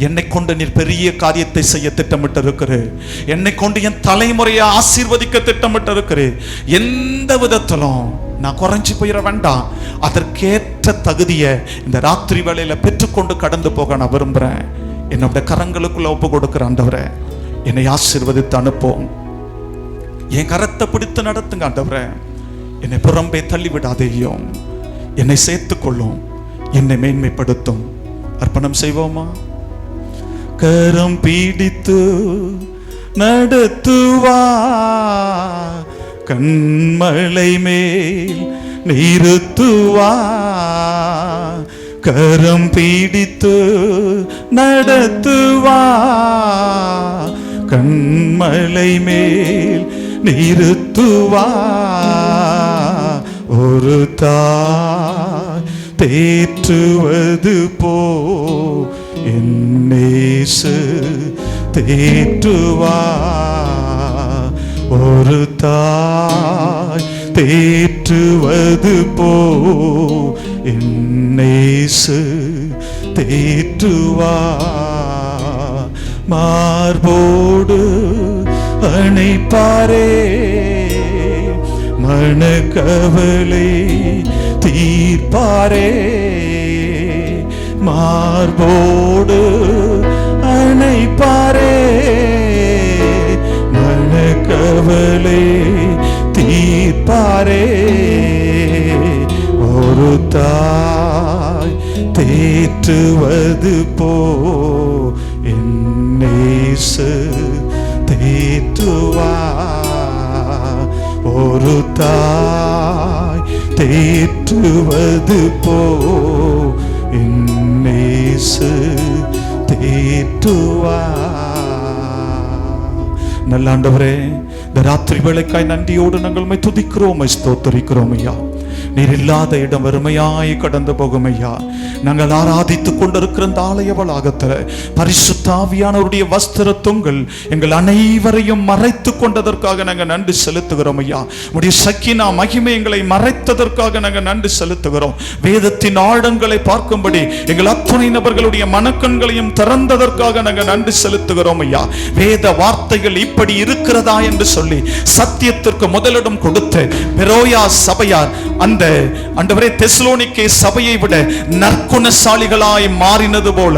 என்னை கொண்டு நீர் பெரிய காரியத்தை செய்ய திட்டமிட்டு இருக்கிற, என்னை கொண்டு என் தலைமுறையை ஆசீர்வதிக்க திட்டமிட்டு இருக்கிற, எந்த விதத்திலும் நான் குறைஞ்சி போயிட வேண்டாம். அதற்கேற்ற தகுதியை இந்த ராத்திரி வேளையில பெற்றுக்கொண்டு கடந்து போக நான் விரும்புறேன். என்னுடைய கரங்களுக்குள்ள ஒப்பு கொடுக்கிற ஆண்டவரே, என்னை ஆசீர்வதித்து அனுப்பும். என் கரத்தை பிடித்து நடத்துங்க ஆண்டவரே. என்னை புறம்பே தள்ளிவிடாதேயும், என்னை சேர்த்துக்கொள்ளும், என்னை மேன்மைப்படுத்தும். அர்ப்பணம் செய்வோமா? கரம் பிடித்து நடத்துவா, கண்மலை மேல் நிறுத்துவா, கரம் பிடித்து நடத்துவார், கண்மலை மேல் நிறுத்துவார். ஒரு தாய் தேற்றுவது போ என்னேசு தேற்றுவார். ஒரு தாய் தேற்றுவது போ என்னேசு தேற்றுவார். மார்போடு அணைப்பாரே, மனக்கவலை தீர்ப்பாரே. மார்போடு அணைப்பாரே, மனக்கவலை தீர்ப்பாரே. ஒரு தாய் தேற்றுவது போ என்னேசு தேற்றுவார். ஒரு தாய் தேற்றுவது போ என்னேசு தேற்றுவார். நல்ல ஆண்டவரே, இந்த ராத்திரி வேளைக்காய் நன்றியோடு நாங்கள் உம்மை துதிக்கிறோம், ஸ்தோத்தரிக்கிறோம் ஐயா. நீர் இல்லாத இடம் வெறுமையாய் கடந்து போகும் ஐயா. நாங்கள் ஆராதித்துக் கொண்டிருக்கிற இந்த ஆலய வளாகத்தில் பரிசுத்த ஆவியானவருடைய வஸ்திர தொங்கல் எங்கள் அனைவரையும் மறைத்து கொண்டதற்காக நாங்கள் நன்றி செலுத்துகிறோம் ஐயா. உடைய சக்கினா மகிமை எங்களை மறைத்ததற்காக நாங்கள் நன்றி செலுத்துகிறோம். வேதத்தின் ஆழங்களை பார்க்கும்படி எங்கள் அத்துணை நபர்களுடைய மனக்கண்களையும் திறந்ததற்காக நாங்கள் நன்றி செலுத்துகிறோம் ஐயா. வேத வார்த்தைகள் இப்படி இருக்கிறதா என்று சொல்லி சத்தியத்திற்கு முதலிடம் கொடுத்து பெரோயா சபையார் அந்த ஆண்டவரே தெசலோனிக்கே சபையை விட நற்குணசாலிகளாய் மாறினது போல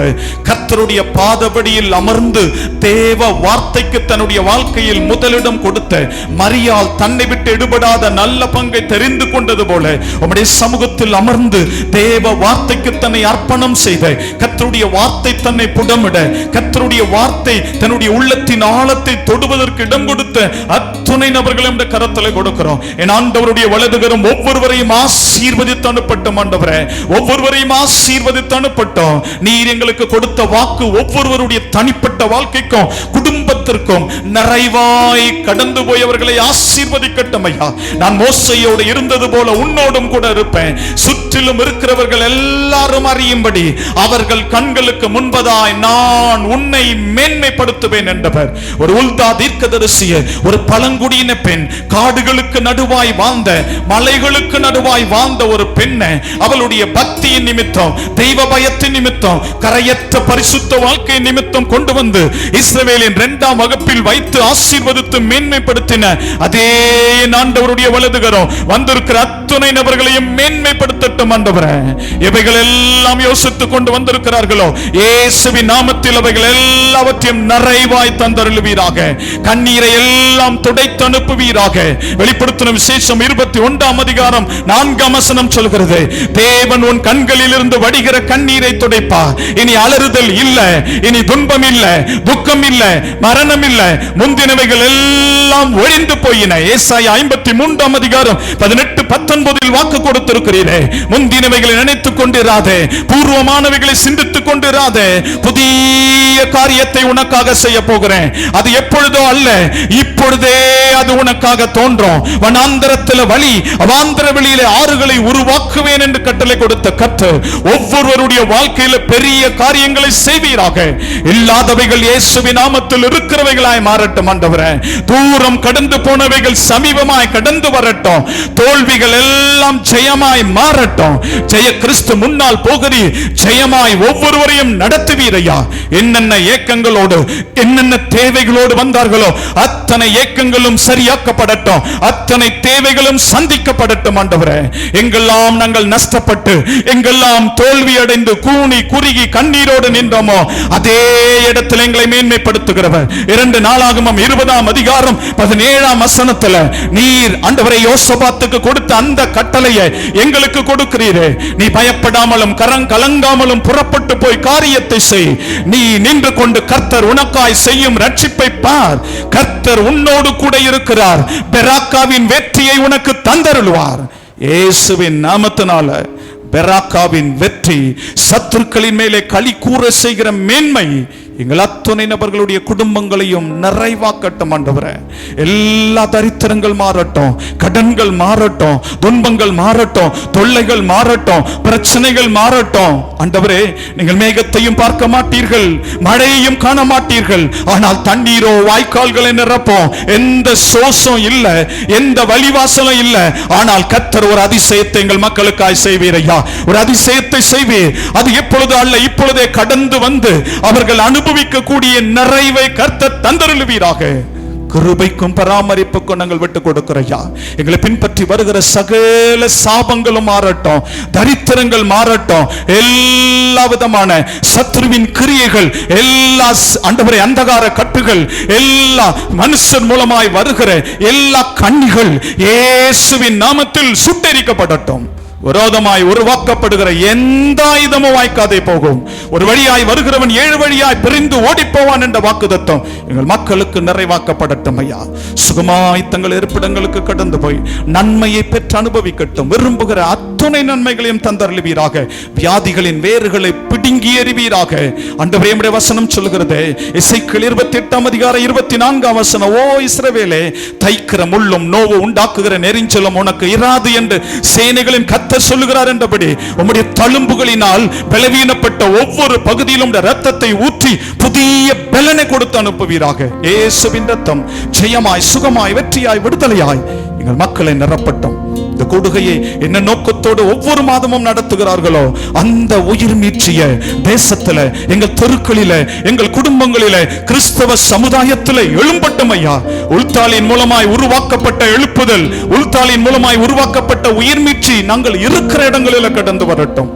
கர்த்தருடைய பாதபடியில் அமர்ந்து தேவ வார்த்தைக்கு தன்னுடைய வாழ்க்கையில் முதலிடம் கொடுத்த மரியாள் தன்னை விட்டு எடுபடாத நல்ல பங்கை தெரிந்து கொண்டது போல உம்முடைய சமூகத்தில் அமர்ந்து தேவ வார்த்தைக்கு தன்னை அர்ப்பணம் செய்த கர்த்தருடைய வார்த்தை தன்னை புடமிட கர்த்தருடைய வார்த்தை தன்னுடைய உள்ளத்தின் ஆழத்தை தொடுவதற்கு இடம் கொடுத்த அத்துணை நபர்களை இந்த கரத்திலே கொடுக்கிறோம். என் ஆண்டவருடைய வலதுகரம் ஒவ்வொருவரையும் ஆசீர்வதித்து அனுப்பட்டும் ஆண்டவரே, ஒவ்வொருவரையும் ஆசீர்வதித்து அனுப்பட்டும். நீர் எங்களுக்கு கொடுத்த வாக்கு ஒவ்வொருவருடைய தனிப்பட்ட வாழ்க்கைக்கும் குடும்பத்திற்கும் நிறைவாய் கடந்து போயவர்களை ஆசீர்வதிக்கட்டும் ஐயா. நான் மோசையோடு இருந்தது போல உன்னோடும் கூட இருப்பேன். சுற்றிலும் இருக்கிறவர்கள் எல்லாரும் அறியும்படி அவர்கள் கண்களுக்கு முன்பதாய் நான் உன்னை மேன்மைப்படுத்துவேன் என்றவர். ஒரு உல்தா தீர்க்கதரிசியை, ஒரு பழங்குடியின பெண், காடுகளுக்கு நடுவாய் வாழ்ந்த, மலைகளுக்கு நடுவாய் வாழ்ந்த ஒரு பெண்ணை அவளுடைய பக்தியின் நிமித்தம், தெய்வ பயத்தின் நிமித்தம், கரையற்ற பரிசுத்த வாழ்க்கை நிமித்தம் கொண்டு வந்து இஸ்ரவேலின் 2ஆம் வகுப்பில் வைத்து ஆசீர்வதித்து மேன்மைப்படுத்தின அதே ஆண்டவருடைய வலதுகரம் வந்திருக்கிற அத்துணை நபர்களையும் மேன்மைப்படுத்தட்டும் ஆண்டவரே. எவைகள் எல்லாம் யோசித்துக் கொண்டு வந்திருக்கிறார்களோ இயேசுவின் நாமத்தில் அவைகள் எல்லாவற்றையும் நிறைவாய் தந்தருளுவீராக. கண்ணீரை எல்லாம் துடைத்து அனுப்புவீராக. வெளிப்படுத்தின விசேஷம் 21ஆம் அதிகாரம் 4ஆம் வசனம் சொல்கிறது, தேவன் உன் கண்களில் இருந்து வடிகிற கண்ணீரை துடைப்பார். இனி அலறுதல் இல்ல, இனி துன்பம் இல்ல, துக்கம் இல்ல, மரணம் இல்ல, முந்தினவைகள் எல்லாம் ஒழிந்து போயின. ஏசாயா 53ஆம் அதிகாரம் 18-19 வாக்கு கொடுத்திருக்கிறீரே. முந்தினவைகளை நினைத்துக் கொண்டிராதே, பூர்வமானவைகளை சிந்தித்துக் கொண்டிராதே. புதிய காரியத்தை உனக்காக செய்ய போகிறேன். அது எப்பொழுதோ அல்ல, இப்பொழுதே அது உனக்காக தோன்றும். வனாந்தரத்தில் வழி, அவாந்தர வெளியிலே ஆறுகளை உருவாக்குவேன் என்று கட்டளை கொடுத்த கர்த்தர் ஒவ்வொருவருடைய வாழ்க்கையில பெரிய காரியங்களை செய்வீராக. இல்லாதவைகள் இயேசுவின் நாமத்தில் இருக்கிறவைகளாய் மாறட்டும் ஆண்டவரே. தூரம் கடந்து போனவைகள் சமீபமாய் கடந்து வரட்டும். தோல்விகள் எல்லாம் ஜெயமாய் மாறட்டும். ஜெய கிறிஸ்து முன்னால் போகிறீர், ஜெயமாய் ஒவ்வொருவரையும் நடத்துவீரையா. என்னென்ன ஏக்கங்களோடு என்னென்ன தேவைகளோடு வந்தார்களோ அத்தனை ஏக்கங்களும் சரியாக்கப்படட்டும், அத்தனை தேவைகளும் சந்திக்கப்படட்டும் ஆண்டவரே. எங்கெல்லாம் நாங்கள் நஷ்டப்பட்டு, எங்கெல்லாம் தோல்வி அடைந்து கூனி குறுகி கண்ணீரோடு நின்றோமோ அதே இடத்தில் எங்களை மேன்மைப்படுத்துகிறவர். 2 நாளாகமம் 20ஆம் அதிகாரம் 17ஆம் வசனத்தில் நீர் ஆண்டவரை யோசபாத்துக்கு கொடுத்த அந்த கட்டளையை எங்களுக்கு கொடுக்கிறீரே. நீ பயப்படாமலும் கலங்காமலும் புறப்பட்டு போய் காரியத்தை செய். நீ நின்று கொண்டு கர்த்தர் உனக்காய் செய்யும் ரட்சிப்பை பார். கர்த்தர் உன்னோடு கூட இருக்கிறார். பெராக்காவின் வெற்றியை உனக்கு தந்தருள்வார். இயேசுவின் நாமத்தினால பெராக்காவின் வெற்றி, சத்துருக்களின் மேலே களி கூற செய்கிற மேன்மை எங்கள் அத்துணை நபர்களுடைய குடும்பங்களையும் நிறைவாக்கட்டும் ஆண்டவரே. எல்லா தரித்திரங்கள் மாறட்டும், கடன்கள் மாறட்டும், துன்பங்கள் மாறட்டும், தொல்லைகள் மாறட்டும், பிரச்சனைகள் மாறட்டும் ஆண்டவரே. நீங்கள் மேகத்தையும் பார்க்க மாட்டீர்கள், மழையையும் காண மாட்டீர்கள், ஆனால் தண்ணீரோ வாய்க்கால்களை நிரப்போம். எந்த சோசம் இல்ல, எந்த வழிவாசலும் இல்ல. ஆனால் கர்த்தர் ஒரு அதிசயத்தை எங்கள் மக்களுக்காய் செய்வீர் ஐயா, ஒரு அதிசயத்தை செய்வீர். அது எப்பொழுது அல்ல, இப்பொழுதே கடந்து வந்து அவர்கள் அனுபவிக்கக்கூடிய நிறைவை கர்த்தர் தந்தருளுவீராக. கிருபைக்கும் பராமரிப்புக்கும் நாங்கள் விட்டு கொடுக்கிறோம். எங்களை பின்பற்றி வருகிற சகல சாபங்களும் மாறட்டும், தரித்திரங்கள் மாறட்டும், எல்லா விதமான சத்ருவின் கிரியைகள், எல்லா ஆண்டவரே அந்தகார கட்டுகள், எல்லா மனுஷன் மூலமாய் வருகிற எல்லா கண்ணிகள் இயேசுவின் நாமத்தில் சுட்டெரிக்கப்படட்டும். விரோதமாய் உருவாக்கப்படுகிற எந்த ஆயுதமும் வாய்க்காதே போகும். ஒரு வழியாய் வருகிறவன் 7 வழியாய் பிரிந்து ஓடிப்போவான் என்ற வாக்குத்தத்தம் எங்கள் மக்களுக்கு நிறைவாக்கப்படட்டும் ஐயா. சுகமாய் தங்கள் இருப்பிடங்களுக்கு கடந்து போய் நன்மையை பெற்று அனுபவிக்கட்டும். விரும்புகிற அத்துணை நன்மைகளையும் தந்தருளுவீராக. வியாதிகளின் வேர்களை பிடுங்கி எறிவீராக. ஆண்டவரே, உம்முடைய வசனம் சொல்கிறது, எசேக்கியேல் 28:24 ஓ இஸ்ரவேலே, தைக்கிற முள்ளும் நோவு உண்டாக்குகிற நெரிஞ்சலும் உனக்கு இராது என்று சேனைகளின் கர்த்தர் சொல்லுகிறார் என்றபடி உம்முடைய தழும்புகளினால் பலவீனப்பட்ட ஒவ்வொரு பகுதியிலும் இரத்தத்தை ஊற்றி புதிய பலனை கொடுத்து அனுப்புவீராக. இயேசுவின் இரத்தம் ஜெயமாய், சுகமாய், வெற்றியாய், விடுதலையாய் எங்கள் மக்களை நிரப்பட்டும். இந்த கூடுகையை என்ன நோக்கத்தோடு ஒவ்வொரு மாதமும் நடத்துகிறார்களோ அந்த உயிர் மீட்சிய தேசத்துல, எங்கள் தெருக்களில, எங்கள் குடும்பங்களில, கிறிஸ்தவ சமுதாயத்தில் எழும்பட்டும் ஐயா. உள்தாளின் மூலமாய் உருவாக்கப்பட்ட எழுப்புதல், உள்தாளின் மூலமாய் உருவாக்கப்பட்ட உயிர் மீட்சி நாங்கள் இருக்கிற இடங்களில் கடந்து வரட்டும்.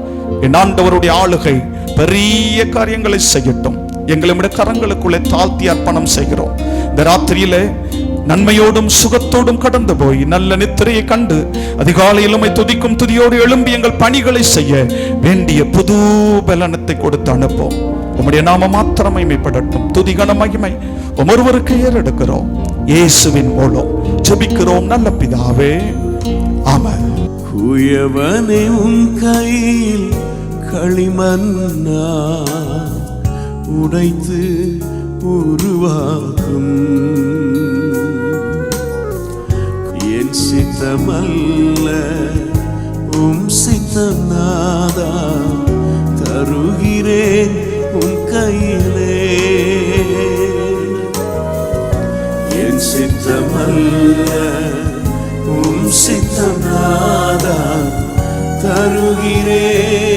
என் ஆண்டவருடைய ஆளுகை பெரிய காரியங்களை செய்யட்டும். எங்களுடைய கரங்களுக்குள்ளே தாழ்த்தி அர்ப்பணம் செய்கிறோம். இந்த ராத்திரியிலே நன்மையோடும் சுகத்தோடும் கடந்து போய் நல்ல நித்திரையை கண்டு அதிகாலையில் உம்மை துதிக்கும் துதியோடு எழும்பி எங்கள் பணிகளை செய்ய வேண்டிய புது பலனத்தை கொடுத்து அனுப்போம். உம்முடைய நாம மாத்திரம் மகிமைப்படட்டும். துதிகன மகிமை ஒருவருக்கு ஏறெடுக்கிறோம். இயேசுவின் மூலம் ஜெபிக்கிறோம் நல்ல பிதாவே, ஆமென். குயவனே, உன் கையில் களிமண்ணா உடைத்து உருவாக்கும் என் சித்தமல்ல உம் சித்தம் நாதா, தருகிறேன் உன் கையிலே. என் சித்தமல்ல உம் சித்தம் நாதா, தருகிறேன்